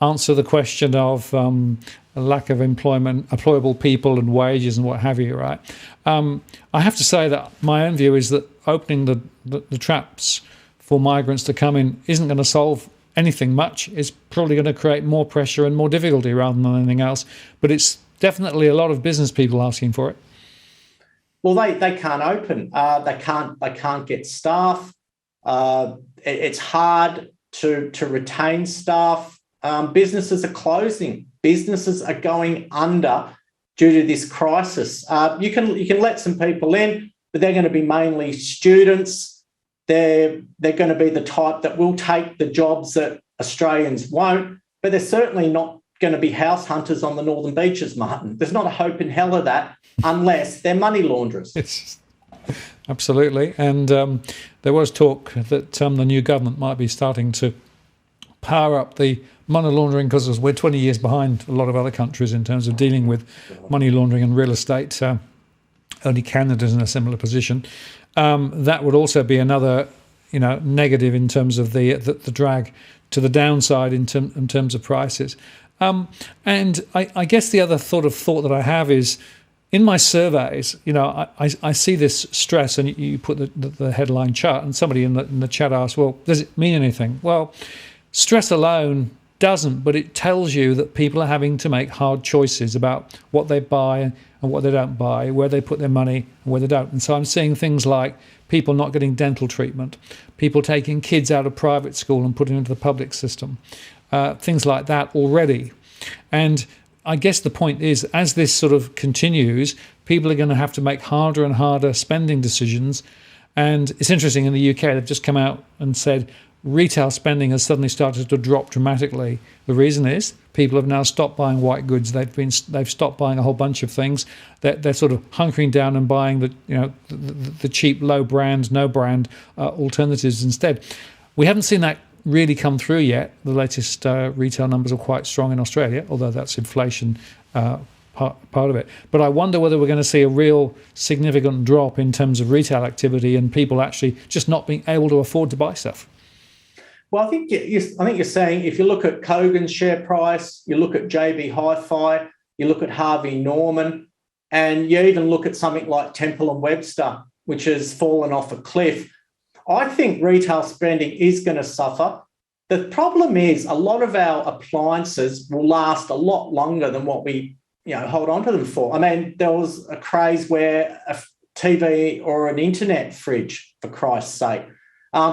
answer the question of a lack of employable people and wages and what have you, right? I have to say that my own view is that opening the traps for migrants to come in isn't going to solve anything much. It's probably going to create more pressure and more difficulty rather than anything else. But it's definitely a lot of business people asking for it. Well, they can't open. They can't get staff. It's hard to retain staff. Businesses are closing. Businesses are going under due to this crisis. You can let some people in, but they're going to be mainly students. They're going to be the type that will take the jobs that Australians won't, but they're certainly not going to be house hunters on the northern beaches, Martin. There's not a hope in hell of that unless they're money launderers. Yes, absolutely. And there was talk that the new government might be starting to power up the money laundering because we're 20 years behind a lot of other countries in terms of dealing with money laundering and real estate. Only Canada's in a similar position. That would also be another, negative in terms of the drag to the downside in terms of prices. And I guess the other sort of thought that I have is, in my surveys, I see this stress, and you put the headline chart, and somebody in the chat asked, well, does it mean anything? Well, stress alone doesn't, but it tells you that people are having to make hard choices about what they buy and what they don't buy, where they put their money and where they don't. And so I'm seeing things like people not getting dental treatment, people taking kids out of private school and putting them into the public system, things like that already. And I guess the point is, as this sort of continues, people are going to have to make harder and harder spending decisions. And it's interesting, in the UK, they've just come out and said retail spending has suddenly started to drop dramatically. The reason is people have now stopped buying white goods. They've stopped buying a whole bunch of things. They're sort of hunkering down and buying the cheap, low brand, no brand alternatives instead. We haven't seen that really come through yet. The latest retail numbers are quite strong in Australia, although that's inflation part of it. But I wonder whether we're going to see a real significant drop in terms of retail activity and people actually just not being able to afford to buy stuff. Well, I think you're saying if you look at Kogan's share price, you look at JB Hi-Fi, you look at Harvey Norman, and you even look at something like Temple and Webster, which has fallen off a cliff. I think retail spending is going to suffer. The problem is a lot of our appliances will last a lot longer than what we hold on to them for. I mean, there was a craze where a TV or an internet fridge, for Christ's sake.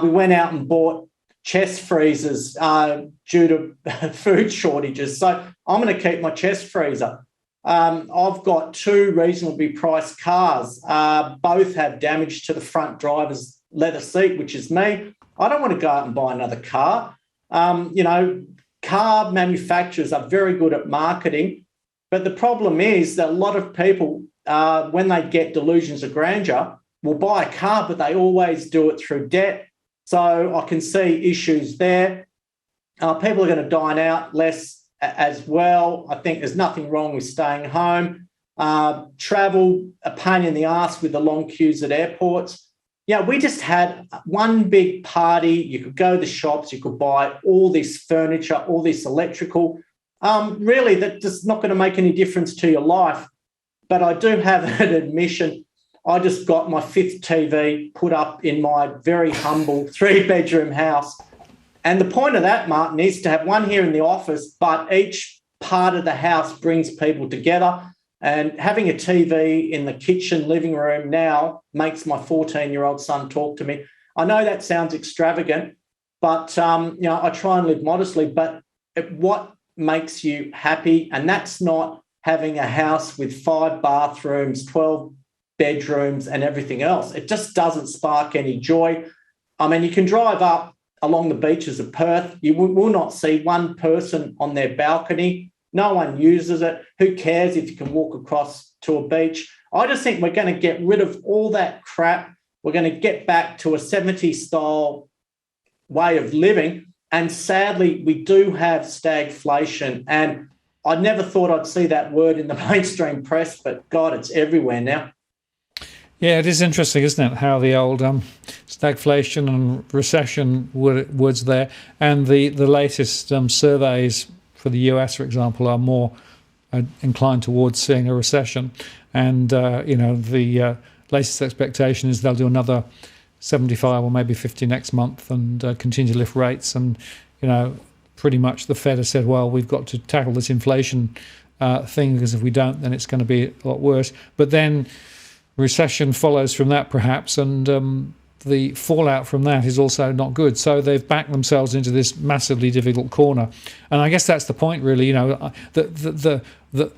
We went out and bought chest freezers due to food shortages. So I'm going to keep my chest freezer. I've got 2 reasonably priced cars. Both have damage to the front driver's leather seat, which is me. I don't want to go out and buy another car. Car manufacturers are very good at marketing, but the problem is that a lot of people, when they get delusions of grandeur, will buy a car, but they always do it through debt. So I can see issues there. People are going to dine out less as well. I think there's nothing wrong with staying home. Travel, a pain in the ass with the long queues at airports. Yeah, we just had one big party. You could go to the shops, you could buy all this furniture, all this electrical. Really, that's just not going to make any difference to your life. But I do have an admission. I just got my 5th TV put up in my very humble 3-bedroom house. And the point of that, Martin, is to have one here in the office, but each part of the house brings people together. And having a TV in the kitchen, living room now makes my 14-year-old son talk to me. I know that sounds extravagant, but I try and live modestly. But what makes you happy? And that's not having a house with 5 bathrooms, 12 bedrooms and everything else. It just doesn't spark any joy. I mean, you can drive up along the beaches of Perth. You will not see one person on their balcony. No one uses it. Who cares if you can walk across to a beach? I just think we're going to get rid of all that crap. We're going to get back to a 70s style way of living. And sadly, we do have stagflation. And I never thought I'd see that word in the mainstream press, but God, it's everywhere now. Yeah, it is interesting, isn't it, how the old stagflation and recession words there, and the latest surveys for the US, for example, are more inclined towards seeing a recession. And, the latest expectation is they'll do another 75 or maybe 50 next month and continue to lift rates. And, pretty much the Fed has said, well, we've got to tackle this inflation thing, because if we don't, then it's going to be a lot worse. But then recession follows from that, perhaps, and the fallout from that is also not good. So they've backed themselves into this massively difficult corner. And I guess that's the point, really. The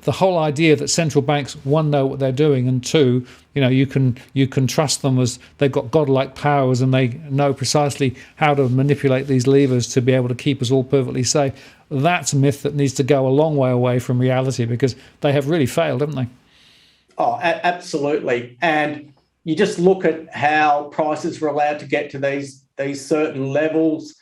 whole idea that central banks, one, know what they're doing, and two, you can trust them as they've got godlike powers and they know precisely how to manipulate these levers to be able to keep us all perfectly safe. That's a myth that needs to go a long way away from reality, because they have really failed, haven't they? Oh, absolutely. And you just look at how prices were allowed to get to these certain levels.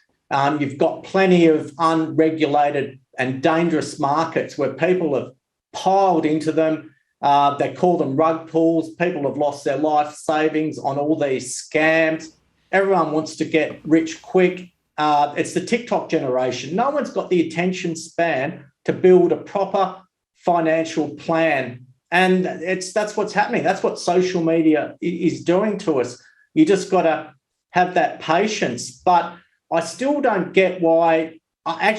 You've got plenty of unregulated and dangerous markets where people have piled into them. They call them rug pulls. People have lost their life savings on all these scams. Everyone wants to get rich quick. It's the TikTok generation. No one's got the attention span to build a proper financial plan. And that's what's happening. That's what social media is doing to us. You just got to have that patience. But I still don't get why. I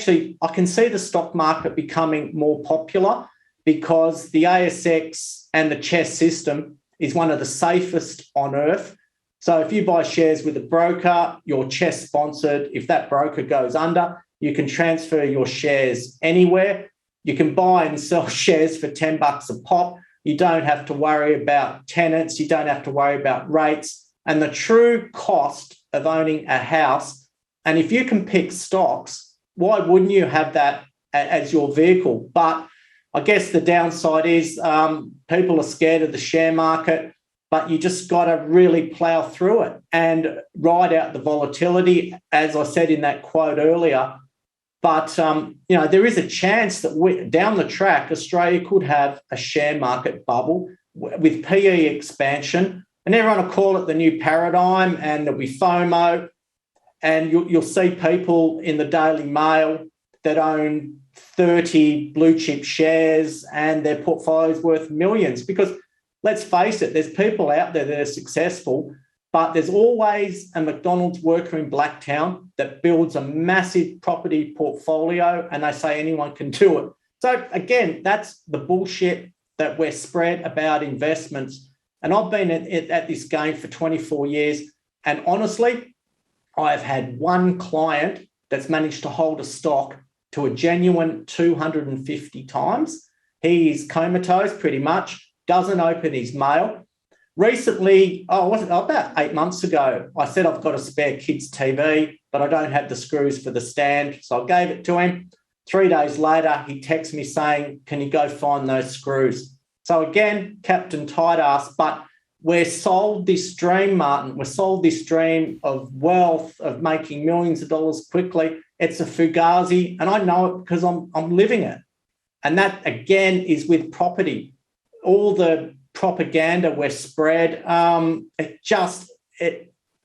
can see the stock market becoming more popular, because the ASX and the CHESS system is one of the safest on earth. So if you buy shares with a broker, you're CHESS sponsored. If that broker goes under, you can transfer your shares anywhere. You can buy and sell shares for $10 a pop. You don't have to worry about tenants. You don't have to worry about rates. And the true cost of owning a house, and if you can pick stocks, why wouldn't you have that as your vehicle? But I guess the downside is people are scared of the share market. but you just got to really plow through it and ride out the volatility, as I said in that quote earlier. But, there is a chance that down the track, Australia could have a share market bubble with PE expansion, and everyone will call it the new paradigm, and there'll be FOMO, and you'll see people in the Daily Mail that own 30 blue chip shares and their portfolio's worth millions. Because let's face it, there's people out there that are successful, but there's always a McDonald's worker in Blacktown that builds a massive property portfolio and they say anyone can do it. So again, that's the bullshit that we're spread about investments. And I've been at this game for 24 years. And honestly, I've had one client that's managed to hold a stock to a genuine 250 times. He's comatose pretty much, doesn't open his mail. Recently, about 8 months ago, I said I've got a spare kids' TV, but I don't have the screws for the stand. So I gave it to him. 3 days later, he texts me saying, can you go find those screws? So again, Captain Tight Ass, but we're sold this dream, Martin. We're sold this dream of wealth, of making millions of dollars quickly. It's a fugazi, and I know it because I'm living it. And that, again, is with property. All the propaganda we're spread,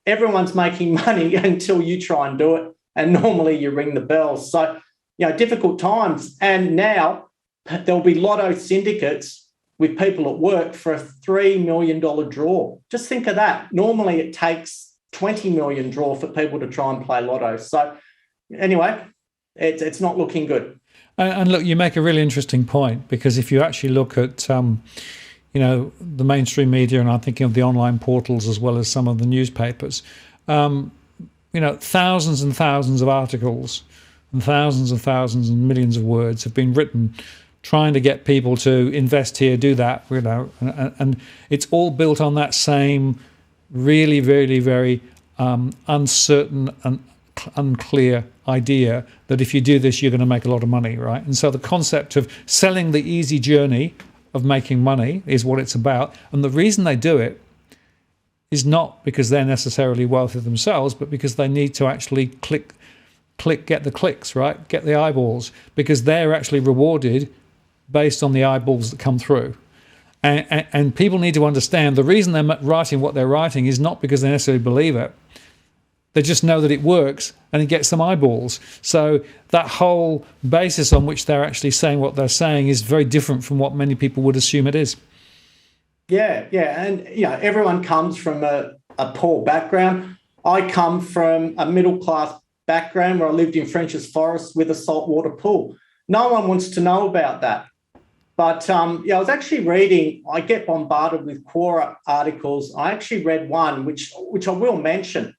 everyone's making money until you try and do it, and normally you ring the bell. So, difficult times. And now there'll be lotto syndicates with people at work for a $3 million draw. Just think of that. Normally it takes 20 million draw for people to try and play lotto. So anyway, it's not looking good. And look, you make a really interesting point, because if you actually look at, the mainstream media, and I'm thinking of the online portals as well as some of the newspapers, thousands and thousands of articles and thousands and millions of words have been written trying to get people to invest here, do that, and it's all built on that same really, really, very uncertain and unclear idea that if you do this, you're going to make a lot of money, right? And so the concept of selling the easy journey of making money is what it's about. And the reason they do it is not because they're necessarily wealthy themselves, but because they need to actually click, get the clicks, right? Get the eyeballs, because they're actually rewarded based on the eyeballs that come through. And people need to understand the reason they're writing what they're writing is not because they necessarily believe it. They just know that it works and it gets them eyeballs. So that whole basis on which they're actually saying what they're saying is very different from what many people would assume it is. Yeah. And everyone comes from a poor background. I come from a middle-class background where I lived in French's Forest with a saltwater pool. No one wants to know about that. But I was actually reading, I get bombarded with Quora articles. I actually read one, which I will mention.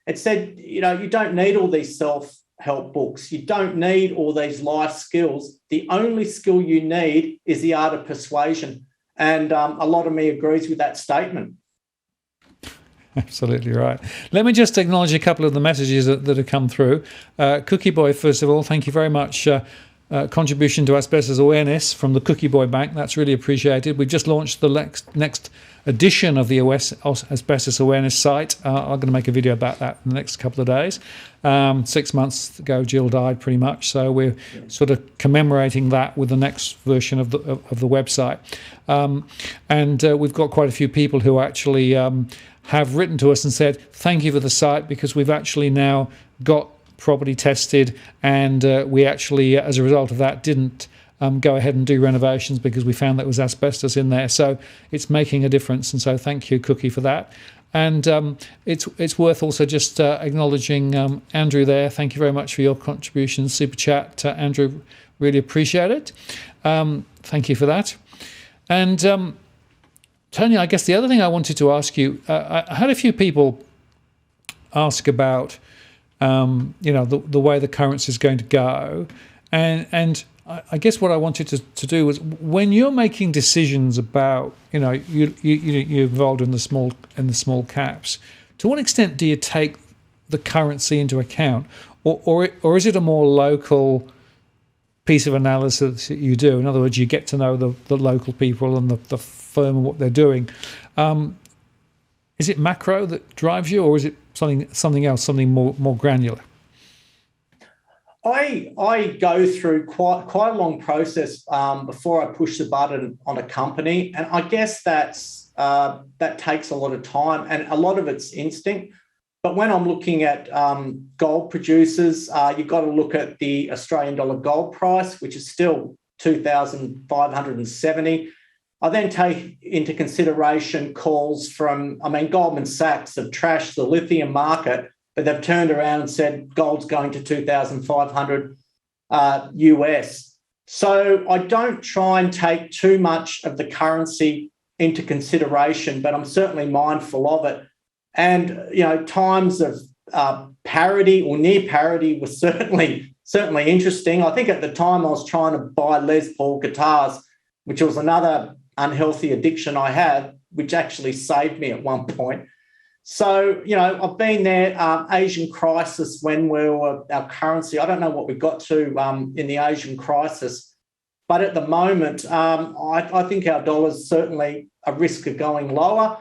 It said, you don't need all these self-help books. You don't need all these life skills. The only skill you need is the art of persuasion. And a lot of me agrees with that statement. Absolutely right. Let me just acknowledge a couple of the messages that have come through. Cookie Boy, first of all, thank you very much. Contribution to asbestos awareness from the Cookie Boy Bank. That's really appreciated. We've just launched the next edition of the asbestos awareness site. I'm going to make a video about that in the next couple of days. 6 months ago, Jill died pretty much, so we're sort of commemorating that with the next version of the website. And we've got quite a few people who actually have written to us and said, thank you for the site, because we've actually now got property tested, and we actually, as a result of that, didn't go ahead and do renovations because we found that was asbestos in there. So it's making a difference, and so thank you, Cookie, for that. And it's worth also just acknowledging Andrew there. Thank you very much for your contribution, super chat, Andrew. Really appreciate it. Thank you for that. And Tony, I guess the other thing I wanted to ask you, I had a few people ask about the way the currency is going to go, and I guess what I wanted to do was, when you're making decisions about, you're involved in the small caps, to what extent do you take the currency into account, or is it a more local piece of analysis that you do? In other words, you get to know the local people and the firm and what they're doing. Is it macro that drives you, or is it something else, something more granular? I go through quite a long process before I push the button on a company, and I guess that takes a lot of time, and a lot of it's instinct. But when I'm looking at gold producers, you've got to look at the Australian dollar gold price, which is still 2,570. I then take into consideration calls from, Goldman Sachs have trashed the lithium market, but they've turned around and said gold's going to 2,500 US. So I don't try and take too much of the currency into consideration, but I'm certainly mindful of it. And, times of parity or near parity was certainly interesting. I think at the time I was trying to buy Les Paul guitars, which was another unhealthy addiction I had, which actually saved me at one point. So, I've been there, Asian crisis when our currency, I don't know what we got to in the Asian crisis, but at the moment, I think our dollar's certainly a risk of going lower.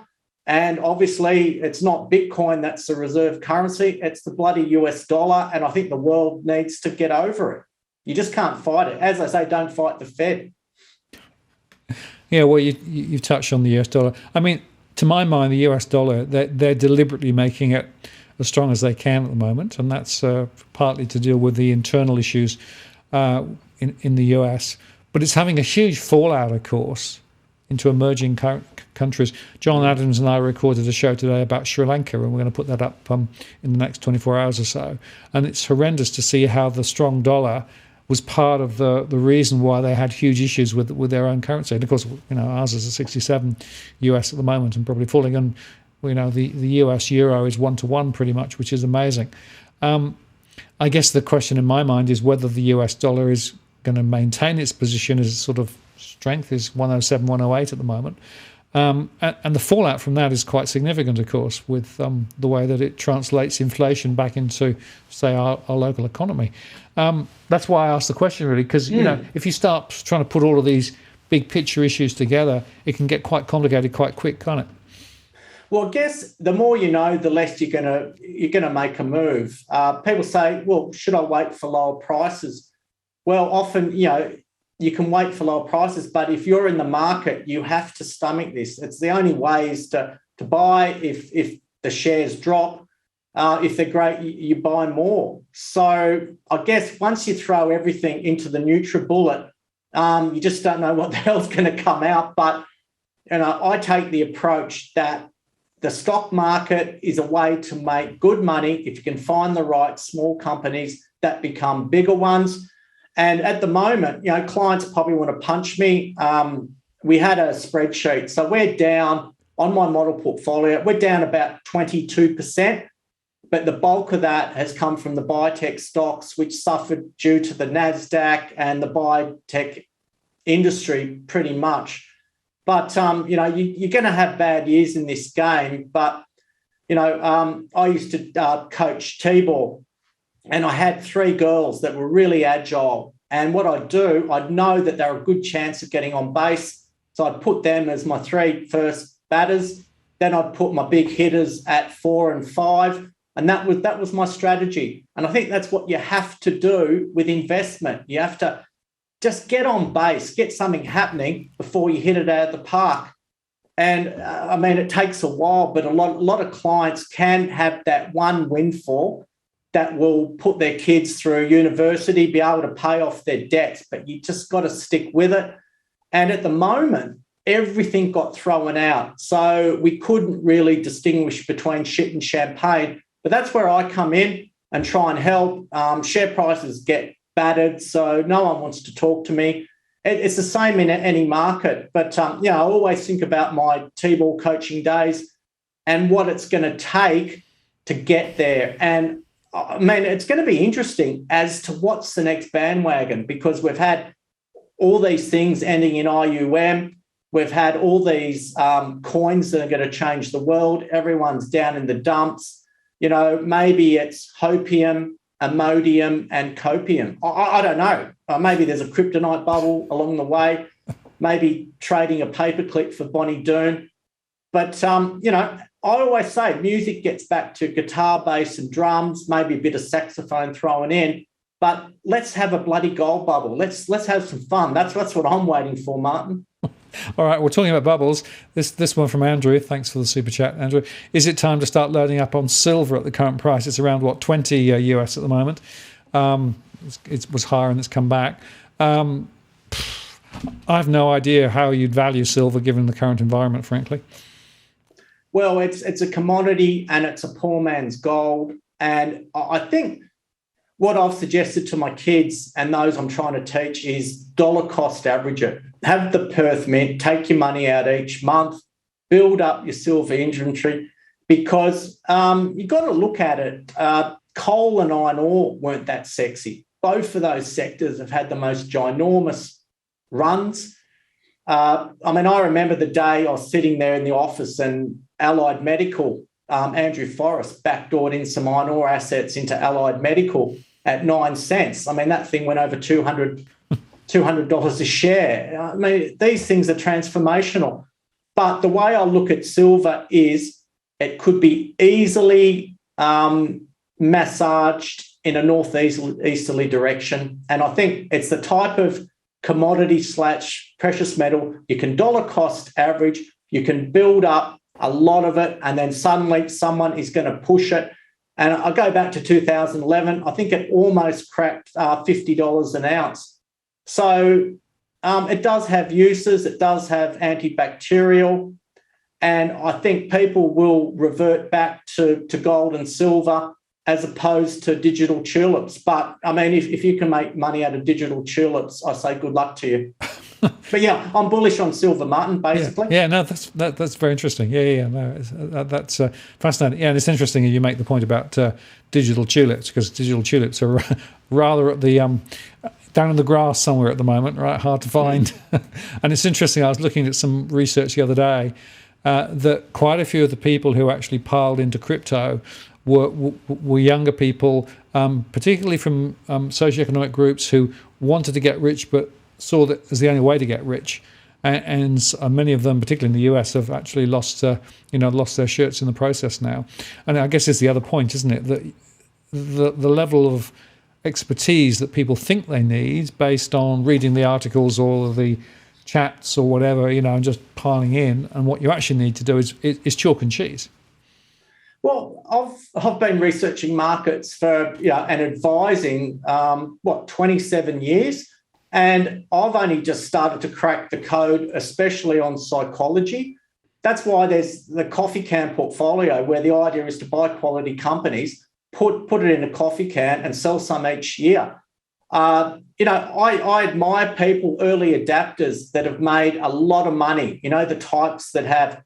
And obviously, it's not Bitcoin that's the reserve currency, it's the bloody US dollar. And I think the world needs to get over it. You just can't fight it. As I say, don't fight the Fed. Yeah, well, you touched on the US dollar. To my mind, the US dollar, they're deliberately making it as strong as they can at the moment, and that's partly to deal with the internal issues in the US. But it's having a huge fallout, of course, into emerging countries. John Adams and I recorded a show today about Sri Lanka, and we're going to put that up in the next 24 hours or so. And it's horrendous to see how the strong dollar was part of the reason why they had huge issues with their own currency. And of course, ours is a 67 US at the moment and probably falling. And the US euro is 1-to-1 pretty much, which is amazing. I guess the question in my mind is whether the US dollar is going to maintain its position as sort of strength is 107, 108 at the moment. And the fallout from that is quite significant, of course, with the way that it translates inflation back into, say, our local economy. That's why I asked the question, really, because, if you start trying to put all of these big picture issues together, it can get quite complicated quite quick, can't it? Well, I guess the more you know, the less you're gonna make a move. People say, well, should I wait for lower prices? Well, often, you can wait for lower prices, but if you're in the market, you have to stomach this. It's the only way is to buy if the shares drop. If they're great, you buy more. So I guess once you throw everything into the NutriBullet, you just don't know what the hell's going to come out. But I take the approach that the stock market is a way to make good money if you can find the right small companies that become bigger ones. And at the moment, clients probably want to punch me. We had a spreadsheet. So we're down on my model portfolio. We're down about 22%. But the bulk of that has come from the biotech stocks, which suffered due to the NASDAQ and the biotech industry pretty much. But, you're going to have bad years in this game. But, I used to coach T-ball. And I had 3 girls that were really agile. And what I'd do, I'd know that they're a good chance of getting on base. So I'd put them as my 3 first batters. Then I'd put my big hitters at 4 and 5. And that was my strategy. And I think that's what you have to do with investment. You have to just get on base, get something happening before you hit it out of the park. And it takes a while, but a lot of clients can have that one windfall that will put their kids through university, be able to pay off their debts, but you just got to stick with it. And at the moment, everything got thrown out. So we couldn't really distinguish between shit and champagne. But that's where I come in and try and help. Share prices get battered, so no one wants to talk to me. It's the same in any market. But, I always think about my T-ball coaching days and what it's going to take to get there. And it's going to be interesting as to what's the next bandwagon, because we've had all these things ending in IUM. We've had all these coins that are going to change the world. Everyone's down in the dumps. Maybe it's hopium, Imodium, and copium. I don't know. Maybe there's a kryptonite bubble along the way. Maybe trading a paperclip for Bonnie Doon. But, I always say music gets back to guitar, bass and drums, maybe a bit of saxophone thrown in, but let's have a bloody gold bubble. Let's have some fun. That's what I'm waiting for, Martin. All right, we're talking about bubbles. This one from Andrew. Thanks for the super chat, Andrew. Is it time to start loading up on silver at the current price? It's around, 20 US at the moment. It was higher and it's come back. I have no idea how you'd value silver given the current environment, frankly. Well, it's a commodity and it's a poor man's gold. And I think what I've suggested to my kids and those I'm trying to teach is dollar cost average it. Have the Perth Mint, take your money out each month, build up your silver inventory, because you've got to look at it. Coal and iron ore weren't that sexy. Both of those sectors have had the most ginormous runs. I remember the day I was sitting there in the office and Allied Medical, Andrew Forrest backdoored in some iron ore assets into Allied Medical at 9 cents. That thing went over $200 a share. These things are transformational. But the way I look at silver is it could be easily massaged in a northeasterly direction. And I think it's the type of commodity/precious metal you can dollar cost average, you can build up a lot of it, and then suddenly someone is going to push it. And I go back to 2011, I think it almost cracked $50 an ounce. So it does have uses, it does have antibacterial, and I think people will revert back to gold and silver as opposed to digital tulips. But if you can make money out of digital tulips, I say good luck to you. But yeah, I'm bullish on silver, Martin, basically. Yeah, no, that's very interesting. That's fascinating. Yeah, and it's interesting you make the point about digital tulips, because digital tulips are rather at the down in the grass somewhere at the moment, right? Hard to find. And it's interesting. I was looking at some research the other day that quite a few of the people who actually piled into crypto were younger people, particularly from socioeconomic groups who wanted to get rich but saw that as the only way to get rich, and many of them, particularly in the US, have actually lost their shirts in the process now. And I guess it's the other point, isn't it, that the level of expertise that people think they need based on reading the articles or the chats or whatever, and just piling in, and what you actually need to do is chalk and cheese. Well, I've been researching markets for and advising 27 years. And I've only just started to crack the code, especially on psychology. That's why there's the coffee can portfolio, where the idea is to buy quality companies, put it in a coffee can and sell some each year. I admire people, early adapters that have made a lot of money, the types that have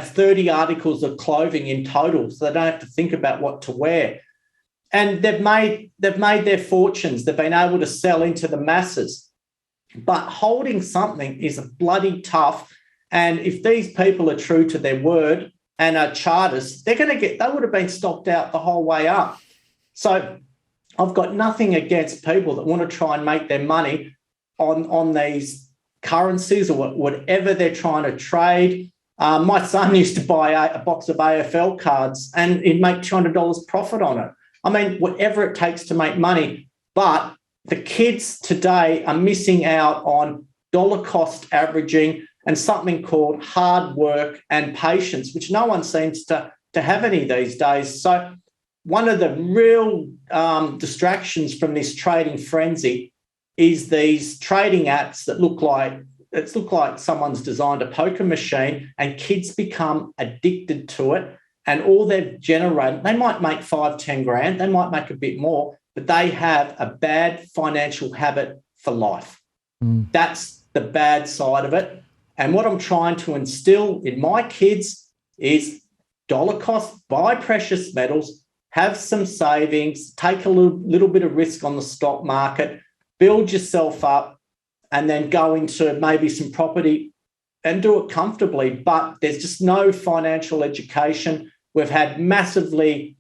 30 articles of clothing in total, so they don't have to think about what to wear. And they've made their fortunes. They've been able to sell into the masses. But holding something is bloody tough. And if these people are true to their word and are chartists, they would have been stopped out the whole way up. So I've got nothing against people that want to try and make their money on these currencies or whatever they're trying to trade. My son used to buy a box of AFL cards and he'd make $200 profit on it. Whatever it takes to make money. But the kids today are missing out on dollar cost averaging and something called hard work and patience, which no one seems to have any these days. So one of the real distractions from this trading frenzy is these trading apps that look like someone's designed a poker machine, and kids become addicted to it. And all they've generated, they might make 5-10 grand, they might make a bit more, but they have a bad financial habit for life. That's the bad side of it. And what I'm trying to instill in my kids is dollar cost, buy precious metals, have some savings, take a little bit of risk on the stock market, build yourself up, and then go into maybe some property and do it comfortably. But there's just no financial education. We've had massively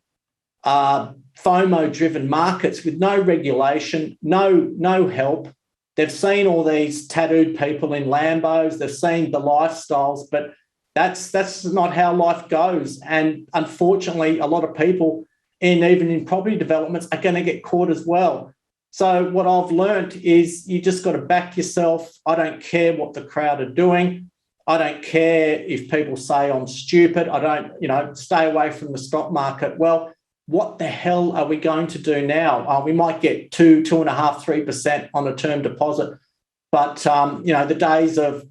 FOMO-driven markets with no regulation, no help. They've seen all these tattooed people in Lambos. They've seen the lifestyles, but That's not how life goes. And unfortunately, a lot of people, even in property developments, are going to get caught as well. So what I've learned is you just got to back yourself. I don't care what the crowd are doing. I don't care if people say I'm stupid. I don't, stay away from the stock market. Well, what the hell are we going to do now? We might get 2.5%, 3% on a term deposit. But, the days of,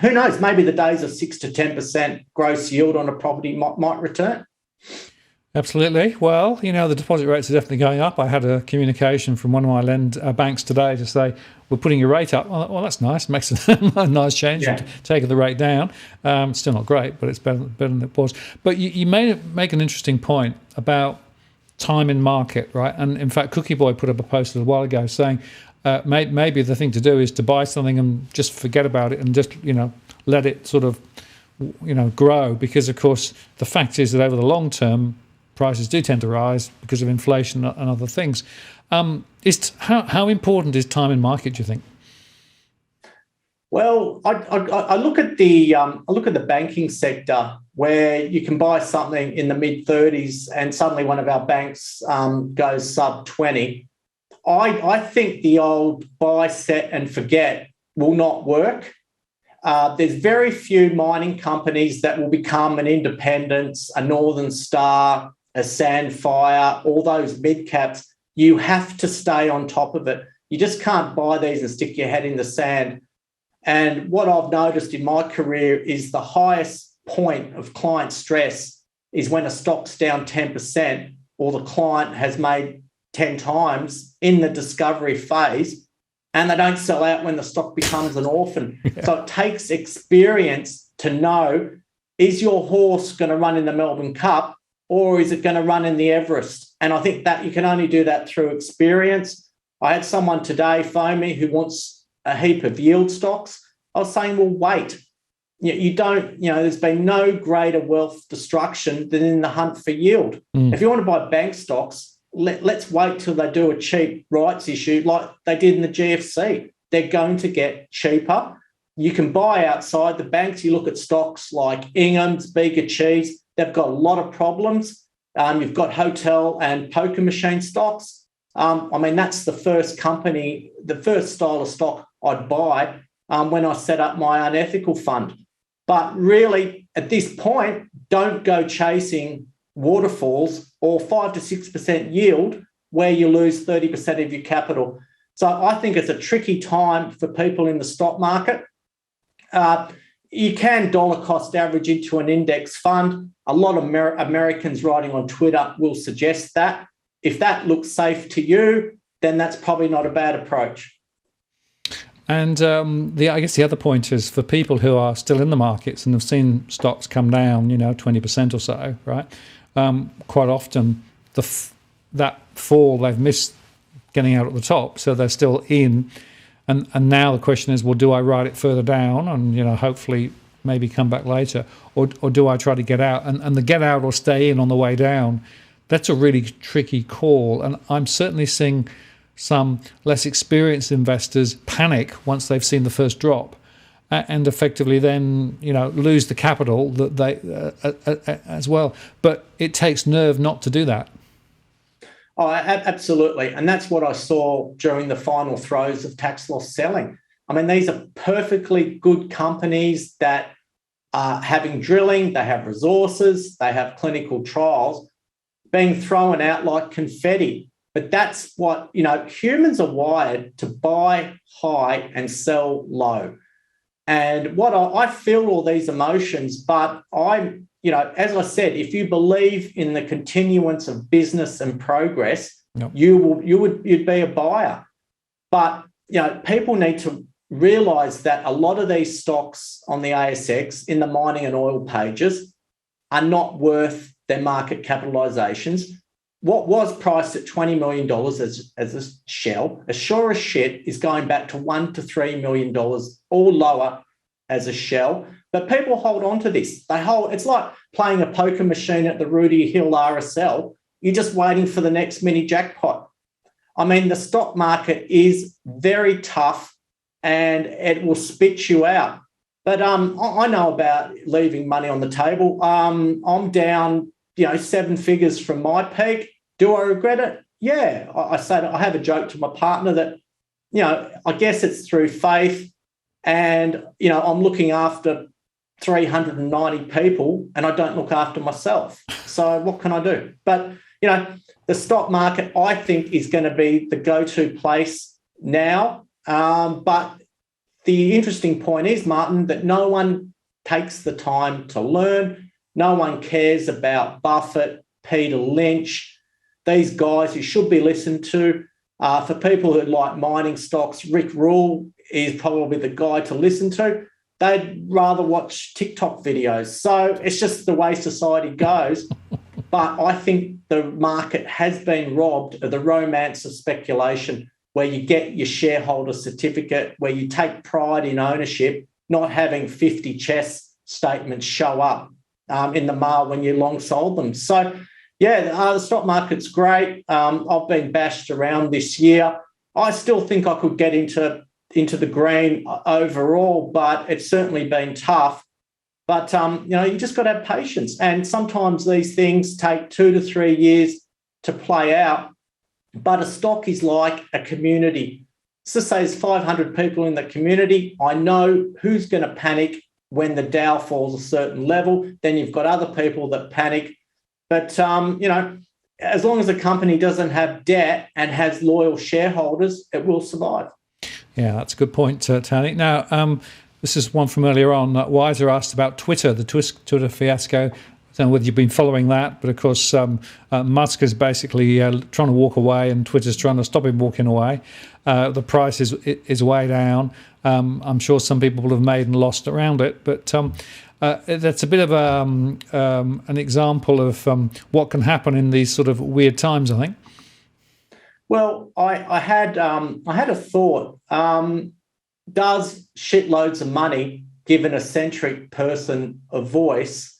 who knows, maybe the days of 6 to 10% gross yield on a property might return. Absolutely. Well, the deposit rates are definitely going up. I had a communication from one of my banks today to say, we're putting your rate up. Well, that's nice. Makes a nice change. Yeah. Taking the rate down. Still not great, but it's better than it was. But you make an interesting point about time in market, right? And in fact, Cookie Boy put up a post a while ago saying maybe the thing to do is to buy something and just forget about it and just, let it sort of, grow. Because, of course, the fact is that over the long term, prices do tend to rise because of inflation and other things. How important is time in market, do you think? Well, I look at the banking sector where you can buy something in the mid-30s and suddenly one of our banks goes sub-20. I think the old buy, set and forget will not work. There's very few mining companies that will become an Independence, a Northern Star, a Sandfire, all those mid-caps. You have to stay on top of it. You just can't buy these and stick your head in the sand. And what I've noticed in my career is the highest point of client stress is when a stock's down 10% or the client has made 10 times in the discovery phase and they don't sell out when the stock becomes an orphan. Yeah. So it takes experience to know, is your horse going to run in the Melbourne Cup or is it going to run in the Everest? And I think that you can only do that through experience. I had someone today phone me who wants a heap of yield stocks. I was saying, well, wait. You don't, there's been no greater wealth destruction than in the hunt for yield. If you want to buy bank stocks, let's wait till they do a cheap rights issue like they did in the GFC. They're going to get cheaper. You can buy outside the banks. You look at stocks like Ingham's, Bega Cheese. They've got a lot of problems. You've got hotel and poker machine stocks. That's the first company, the first style of stock I'd buy when I set up my unethical fund. But really, at this point, don't go chasing waterfalls or 5 to 6% yield where you lose 30% of your capital. So I think it's a tricky time for people in the stock market. You can dollar cost average into an index fund. A lot of Americans writing on Twitter will suggest that. If that looks safe to you, then that's probably not a bad approach. And I guess the other point is for people who are still in the markets and have seen stocks come down, 20% or so, right? Quite often that fall they've missed getting out at the top, so they're still in. And now the question is, well, do I ride it further down and hopefully maybe come back later, or do I try to get out? And the get out or stay in on the way down, that's a really tricky call. And I'm certainly seeing some less experienced investors panic once they've seen the first drop, and effectively then lose the capital that they as well. But it takes nerve not to do that. Oh, absolutely. And that's what I saw during the final throes of tax loss selling. These are perfectly good companies that are having drilling, they have resources, they have clinical trials being thrown out like confetti. But that's what, humans are wired to buy high and sell low. And what I feel all these emotions, but I'm, as I said, if you believe in the continuance of business and progress, yep, you'd be a buyer. But, people need to realise that a lot of these stocks on the ASX in the mining and oil pages are not worth their market capitalisations. What was priced at $20 million as a shell, as sure as shit, is going back to $1 to $3 million or lower as a shell. But people hold on to this. It's like playing a poker machine at the Rudy Hill RSL. You're just waiting for the next mini jackpot. The stock market is very tough and it will spit you out. But I know about leaving money on the table. I'm down, 7 figures from my peak. Do I regret it? Yeah. I say that I have a joke to my partner that, I guess it's through faith, and I'm looking after 390 people and I don't look after myself. So what can I do? But, the stock market, I think, is going to be the go-to place now. But the interesting point is, Martin, that no one takes the time to learn. No one cares about Buffett, Peter Lynch, these guys who should be listened to. For people who like mining stocks, Rick Rule is probably the guy to listen to. They'd rather watch TikTok videos. So it's just the way society goes. But I think the market has been robbed of the romance of speculation, where you get your shareholder certificate, where you take pride in ownership, not having 50 CHESS statements show up in the mail when you long sold them. So, the stock market's great. I've been bashed around this year. I still think I could get into the green overall, but it's certainly been tough. But, you just got to have patience. And sometimes these things take 2 to 3 years to play out. But a stock is like a community. So say there's 500 people in the community. I know who's going to panic when the Dow falls a certain level. Then you've got other people that panic. But, as long as the company doesn't have debt and has loyal shareholders, it will survive. Yeah, that's a good point, Tony. Now, this is one from earlier on. Weiser asked about Twitter, the Twitter fiasco. I don't know whether you've been following that, but of course, Musk is basically trying to walk away, and Twitter's trying to stop him walking away. The price is way down. I'm sure some people will have made and lost around it, but that's a bit of an example of what can happen in these sort of weird times, I think. Well, I had a thought. Does shitloads of money give an eccentric person a voice?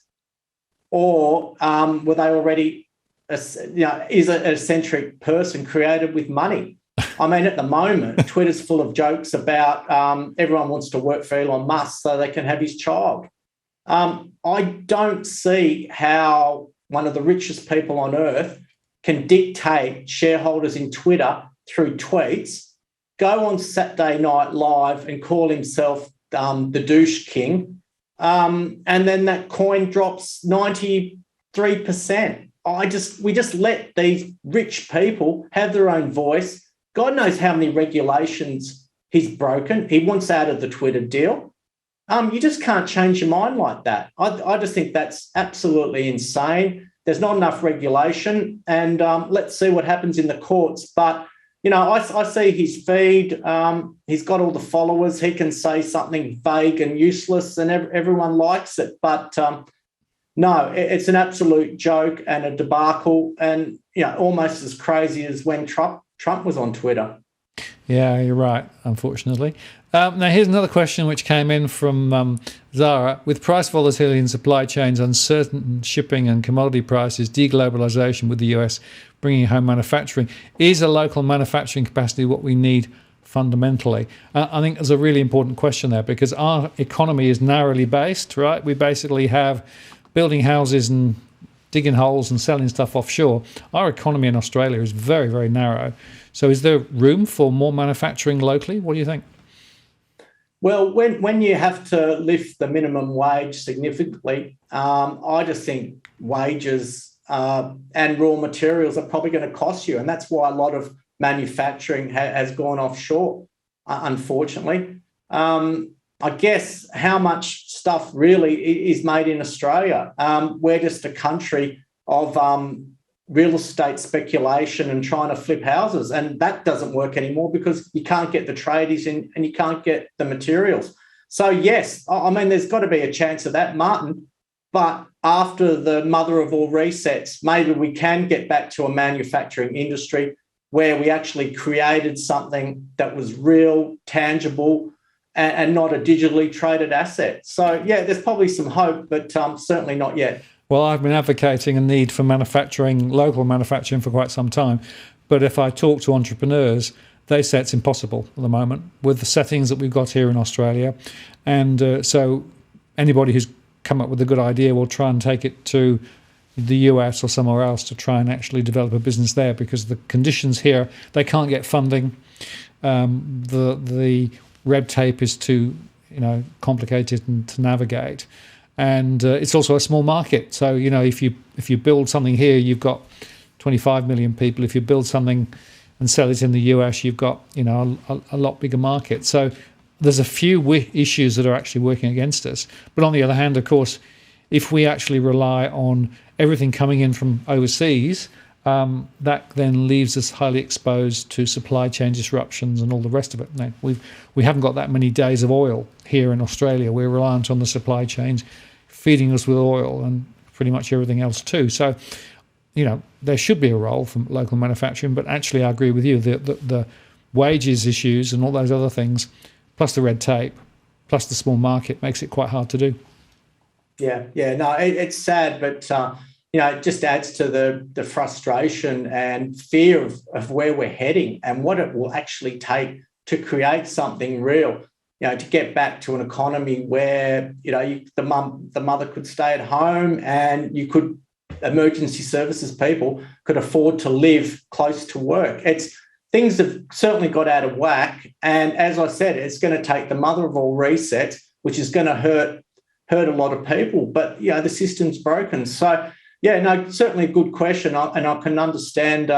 Or were they already, is an eccentric person created with money? I mean, at the moment, Twitter's full of jokes about everyone wants to work for Elon Musk so they can have his child. I don't see how one of the richest people on earth can dictate shareholders in Twitter through tweets, go on Saturday Night Live and call himself the douche king, and then that coin drops 93%. We just let these rich people have their own voice. God knows how many regulations he's broken. He wants out of the Twitter deal. You just can't change your mind like that. I just think that's absolutely insane. There's not enough regulation, and let's see what happens in the courts. But, I see his feed. He's got all the followers. He can say something vague and useless, and everyone likes it. But, no, it's an absolute joke and a debacle, and, almost as crazy as when Trump was on Twitter. Yeah, you're right, unfortunately. Now, here's another question which came in from Zara. With price volatility in supply chains, uncertain shipping and commodity prices, deglobalization with the US bringing home manufacturing, is a local manufacturing capacity what we need fundamentally? I think there's a really important question there, because our economy is narrowly based, right? We basically have building houses and digging holes and selling stuff offshore. Our economy in Australia is very, very narrow. So is there room for more manufacturing locally? What do you think? Well, when you have to lift the minimum wage significantly, I just think wages and raw materials are probably going to cost you. And that's why a lot of manufacturing has gone offshore, unfortunately. I guess how much stuff really is made in Australia. We're just a country of real estate speculation and trying to flip houses, and that doesn't work anymore because you can't get the tradies in and you can't get the materials. So yes, I mean, there's got to be a chance of that, Martin, but after the mother of all resets, maybe we can get back to a manufacturing industry where we actually created something that was real, tangible, and not a digitally traded asset. So yeah, there's probably some hope, but certainly not yet. Well, I've been advocating a need for manufacturing, local manufacturing, for quite some time. But if I talk to entrepreneurs, they say it's impossible at the moment with the settings that we've got here in Australia. And so anybody who's come up with a good idea will try and take it to the US or somewhere else to try and actually develop a business there, because the conditions here, they can't get funding. The red tape is too complicated and to navigate. And it's also a small market. So, if you build something here, you've got 25 million people. If you build something and sell it in the US, you've got, a lot bigger market. So there's a few issues that are actually working against us. But on the other hand, of course, if we actually rely on everything coming in from overseas, that then leaves us highly exposed to supply chain disruptions and all the rest of it. Now, we haven't got that many days of oil here in Australia. We're reliant on the supply chains feeding us with oil and pretty much everything else too. So, there should be a role for local manufacturing, but actually I agree with you. The wages issues and all those other things, plus the red tape, plus the small market, makes it quite hard to do. Yeah. No, it's sad, but it just adds to the frustration and fear of where we're heading and what it will actually take to create something real. To get back to an economy where the mother could stay at home and emergency services people could afford to live close to work. Things have certainly got out of whack, and as I said, it's going to take the mother of all resets, which is going to hurt a lot of people. But the system's broken. So certainly a good question, and I can understand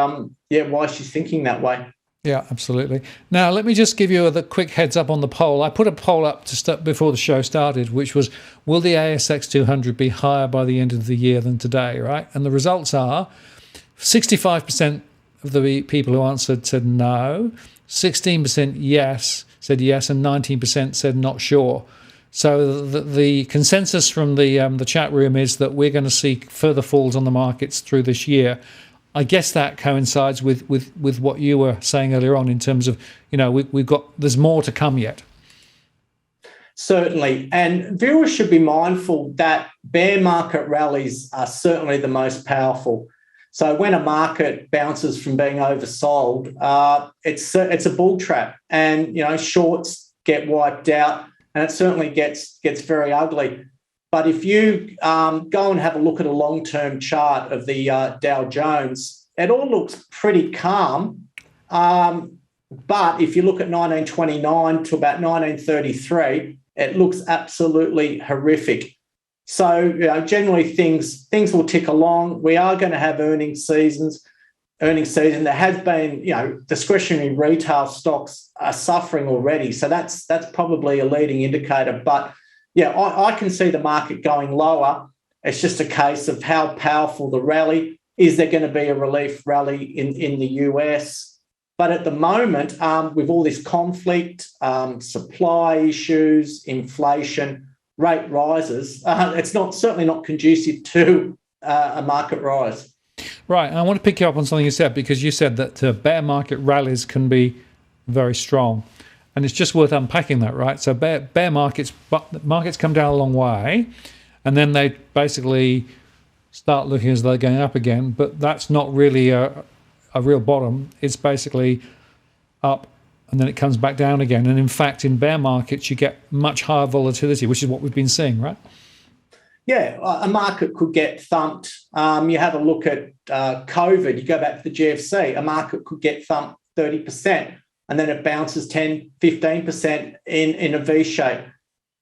why she's thinking that way. Yeah, absolutely. Now, let me just give you a quick heads up on the poll. I put a poll up before the show started, which was, will the ASX 200 be higher by the end of the year than today, right? And the results are 65% of the people who answered said no, 16% said yes, and 19% said not sure. So the consensus from the chat room is that we're going to see further falls on the markets through this year. I guess that coincides with what you were saying earlier on in terms of, there's more to come yet. Certainly. And viewers should be mindful that bear market rallies are certainly the most powerful. So when a market bounces from being oversold, it's a bull trap, and, shorts get wiped out, and it certainly gets very ugly. But if you go and have a look at a long-term chart of the Dow Jones, it all looks pretty calm. But if you look at 1929 to about 1933, it looks absolutely horrific. So generally things will tick along. We are going to have earnings season. There has been, discretionary retail stocks are suffering already. So that's probably a leading indicator. But I can see the market going lower. It's just a case of how powerful the rally. Is there going to be a relief rally in the US? But at the moment, with all this conflict, supply issues, inflation, rate rises, it's certainly not conducive to a market rise. Right. And I want to pick you up on something you said, because you said that bear market rallies can be very strong. And it's just worth unpacking that, right? So bear markets come down a long way, and then they basically start looking as though they're going up again. But that's not really a real bottom. It's basically up, and then it comes back down again. And in fact, in bear markets, you get much higher volatility, which is what we've been seeing, right? Yeah, a market could get thumped. You have a look at COVID. You go back to the GFC, a market could get thumped 30%. And then it bounces 10, 15% in a V shape.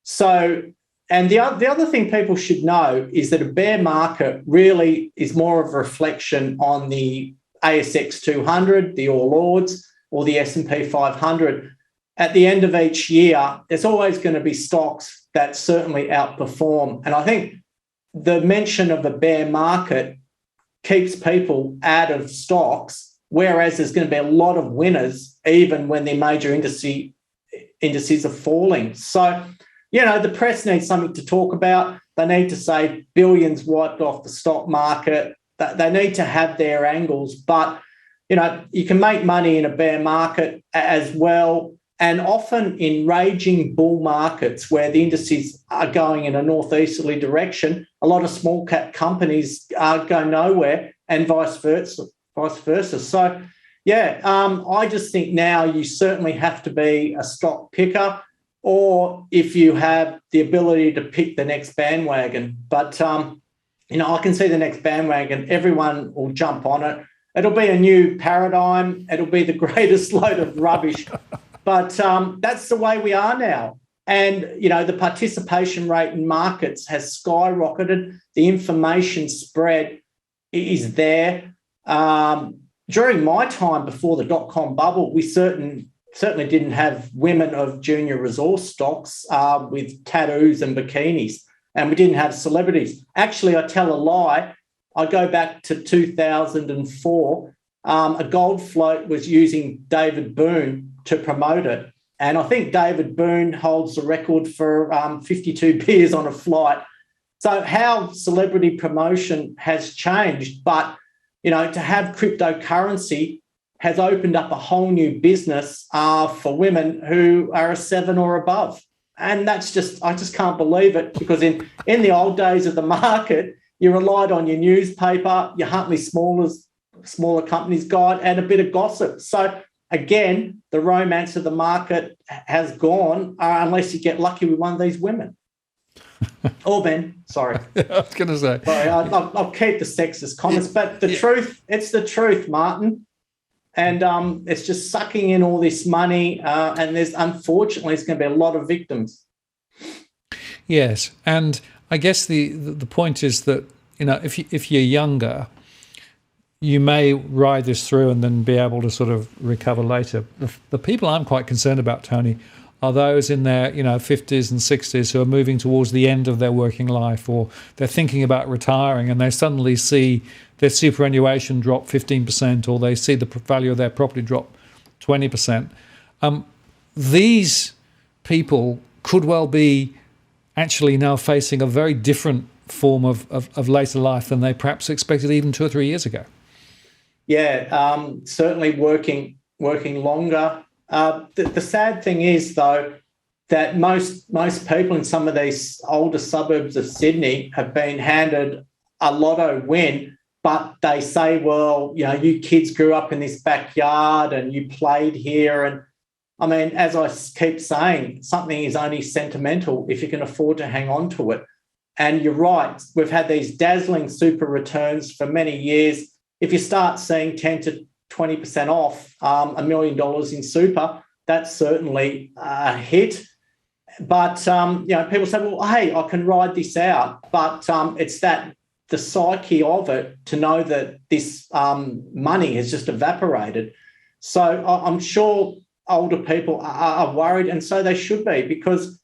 So, and the other thing people should know is that a bear market really is more of a reflection on the ASX 200, the All Ords, or the S&P 500. At the end of each year, there's always going to be stocks that certainly outperform. And I think the mention of a bear market keeps people out of stocks, whereas there's going to be a lot of winners even when their major indices are falling. So, the press needs something to talk about. They need to say billions wiped off the stock market. They need to have their angles. But, you can make money in a bear market as well. And often in raging bull markets where the indices are going in a northeasterly direction, a lot of small cap companies go nowhere, and vice versa. So, Yeah, I just think now you certainly have to be a stock picker, or if you have the ability to pick the next bandwagon. But, I can see the next bandwagon. Everyone will jump on it. It'll be a new paradigm. It'll be the greatest load of rubbish. But that's the way we are now. And, the participation rate in markets has skyrocketed. The information spread is there. During my time before the dot-com bubble, we certainly didn't have women of junior resource stocks with tattoos and bikinis, and we didn't have celebrities. Actually, I tell a lie. I go back to 2004. A gold float was using David Boone to promote it. And I think David Boone holds the record for 52 beers on a flight. So how celebrity promotion has changed, but to have cryptocurrency has opened up a whole new business for women who are a 7 or above. And I just can't believe it, because in the old days of the market, you relied on your newspaper, your Huntley smaller companies guide, and a bit of gossip. So again, the romance of the market has gone unless you get lucky with one of these women. Or Ben, sorry. I was going to say. Sorry, I'll keep the sexist comments, but it's the truth, Martin. And it's just sucking in all this money, and unfortunately, there's going to be a lot of victims. Yes, and I guess the point is that if you're younger, you may ride this through and then be able to sort of recover later. The people I'm quite concerned about, Tony, are those in their 50s and 60s who are moving towards the end of their working life, or they're thinking about retiring, and they suddenly see their superannuation drop 15%, or they see the value of their property drop 20%. These people could well be actually now facing a very different form of later life than they perhaps expected even 2 or 3 years ago. Yeah, certainly working longer. The sad thing is, though, that most people in some of these older suburbs of Sydney have been handed a lotto win, but they say, well, you kids grew up in this backyard and you played here. And I mean, as I keep saying, something is only sentimental if you can afford to hang on to it. And you're right, we've had these dazzling super returns for many years. If you start seeing 10 to 20% off $1 million in super, that's certainly a hit. But, people say, well, hey, I can ride this out. But it's the psyche of it to know that this money has just evaporated. So I'm sure older people are worried, and so they should be, because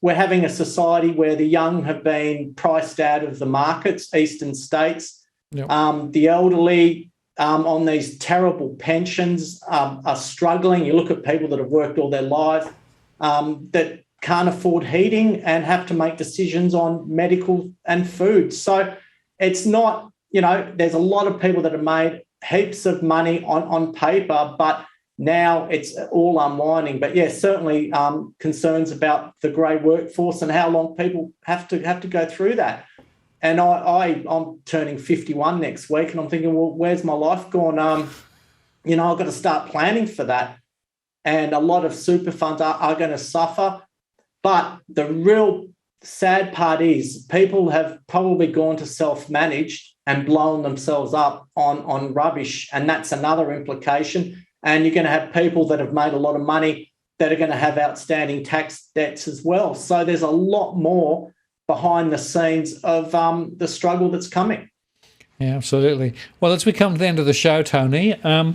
we're having a society where the young have been priced out of the markets, eastern states. Yep. The elderly on these terrible pensions are struggling. You look at people that have worked all their life that can't afford heating and have to make decisions on medical and food. So it's not, there's a lot of people that have made heaps of money on paper, but now it's all unwinding. But yeah, certainly concerns about the grey workforce and how long people have to go through that. And I'm turning 51 next week, and I'm thinking, well, where's my life gone? I've got to start planning for that. And a lot of super funds are going to suffer. But the real sad part is people have probably gone to self-managed and blown themselves up on rubbish, and that's another implication. And you're going to have people that have made a lot of money that are going to have outstanding tax debts as well. So there's a lot more behind the scenes of the struggle that's coming. Yeah, absolutely. Well, as we come to the end of the show, Tony, I'll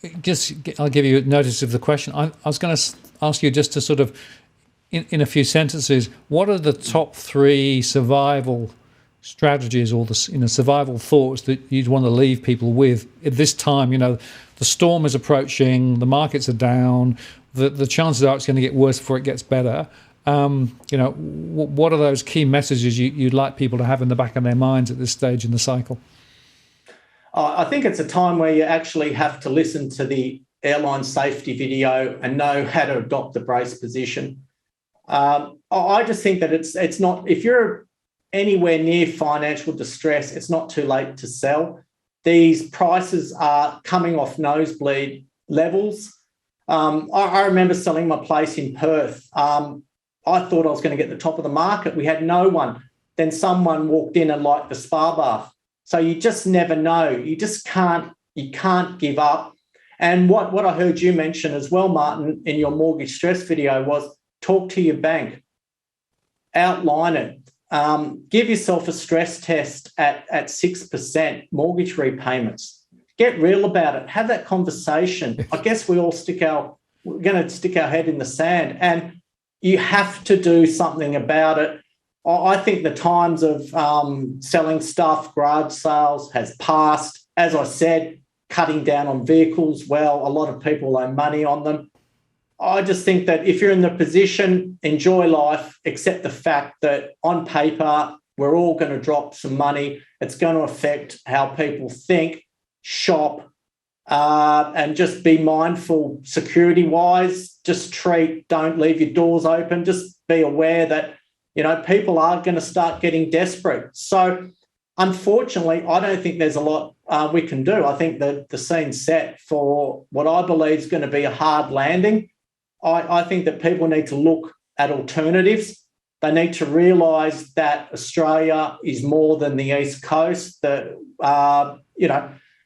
give you notice of the question. I was going to ask you just to sort of, in a few sentences, what are the top 3 survival strategies or survival thoughts that you'd want to leave people with at this time? The storm is approaching, the markets are down, the chances are it's going to get worse before it gets better. What are those key messages you'd like people to have in the back of their minds at this stage in the cycle? I think it's a time where you actually have to listen to the airline safety video and know how to adopt the brace position. I just think that it's not, if you're anywhere near financial distress, it's not too late to sell. these prices are coming off nosebleed levels. I remember selling my place in Perth. I thought I was going to get the top of the market. We had no one. Then someone walked in and liked the spa bath. So you just never know. You just can't give up. And what I heard you mention as well, Martin, in your mortgage stress video was talk to your bank, outline it, give yourself a stress test at 6% mortgage repayments. Get real about it. Have that conversation. I guess we all we're going to stick our head in the sand, and you have to do something about it. I think the times of selling stuff, garage sales has passed. As I said, cutting down on vehicles, well, a lot of people owe money on them. I just think that if you're in the position, enjoy life, accept the fact that on paper, we're all going to drop some money. It's going to affect how people think, shop, and just be mindful security-wise. Just don't leave your doors open. Just be aware that, people are going to start getting desperate. So, unfortunately, I don't think there's a lot we can do. I think that the scene's set for what I believe is going to be a hard landing. I think that people need to look at alternatives. They need to realise that Australia is more than the East Coast. That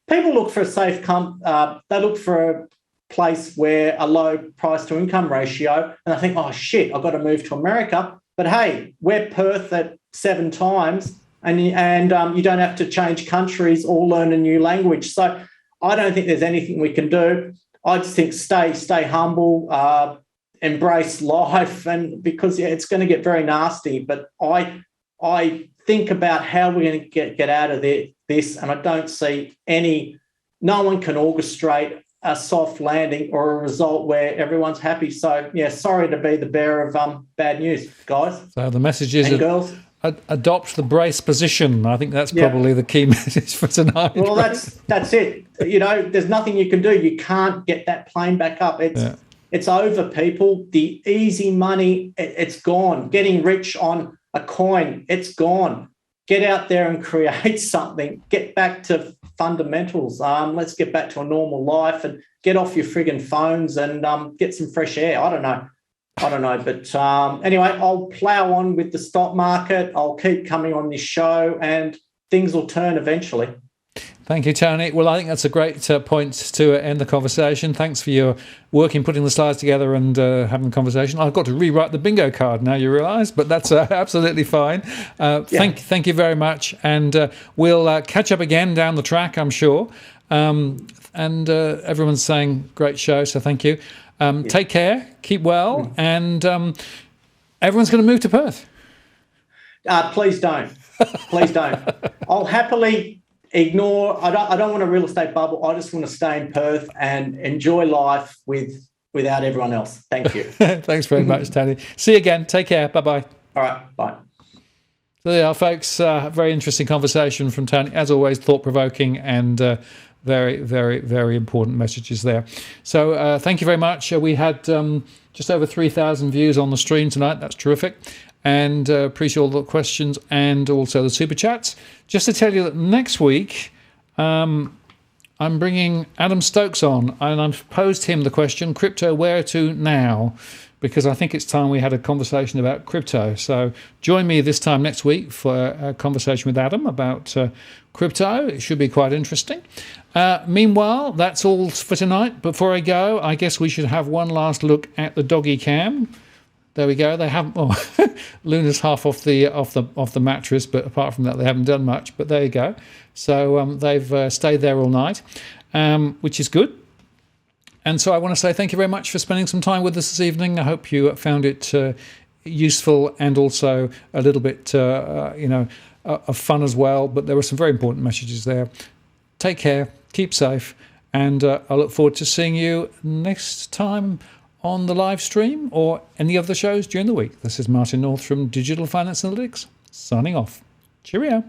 people look for a safe they look for a place where a low price to income ratio, and I think, oh shit, I've got to move to America. But hey, we're Perth at 7 times, and you don't have to change countries or learn a new language. So I don't think there's anything we can do. I just think stay humble, embrace life, and because it's going to get very nasty. But I think about how we're going to get out of this, and I don't see no one can orchestrate a soft landing or a result where everyone's happy. So, yeah, sorry to be the bearer of bad news, guys. So the message is, and girls, adopt the brace position. I think that's probably the key message for tonight. Well, that's it. There's nothing you can do. You can't get that plane back up. It's over, people. The easy money, it's gone. Getting rich on a coin, it's gone. Get out there and create something. Get back to fundamentals. Let's get back to a normal life and get off your friggin' phones and get some fresh air. I don't know. But anyway, I'll plough on with the stock market. I'll keep coming on this show and things will turn eventually. Thank you, Tony. Well, I think that's a great point to end the conversation. Thanks for your work in putting the slides together and having the conversation. I've got to rewrite the bingo card now, you realise, but that's absolutely fine. Thank you very much. And we'll catch up again down the track, I'm sure. And everyone's saying great show, so thank you. Take care, keep well, and everyone's going to move to Perth. Please don't. Please don't. I'll happily ignore. I don't want a real estate bubble. I just want to stay in Perth and enjoy life without everyone else. Thank you. Thanks very much, Tony. See you again. Take care. Bye-bye. All right. Bye. So there you are, folks. Very interesting conversation from Tony. As always, thought-provoking and very, very, very important messages there. So thank you very much. We had just over 3,000 views on the stream tonight. That's terrific. And appreciate all the questions and also the super chats. Just to tell you that next week I'm bringing Adam Stokes on, and I've posed him the question, crypto where to now? Because I think it's time we had a conversation about crypto. So join me this time next week for a conversation with Adam about crypto. It should be quite interesting. Meanwhile, that's all for tonight. Before I go, I guess we should have one last look at the doggy cam. There we go. They haven't. Oh, Luna's half off the mattress, but apart from that, they haven't done much. But there you go. So they've stayed there all night, which is good. And so I want to say thank you very much for spending some time with us this evening. I hope you found it useful and also a little bit, of fun as well. But there were some very important messages there. Take care, keep safe, and I look forward to seeing you next time on the live stream or any of the shows during the week. This is Martin North from Digital Finance Analytics, signing off. Cheerio.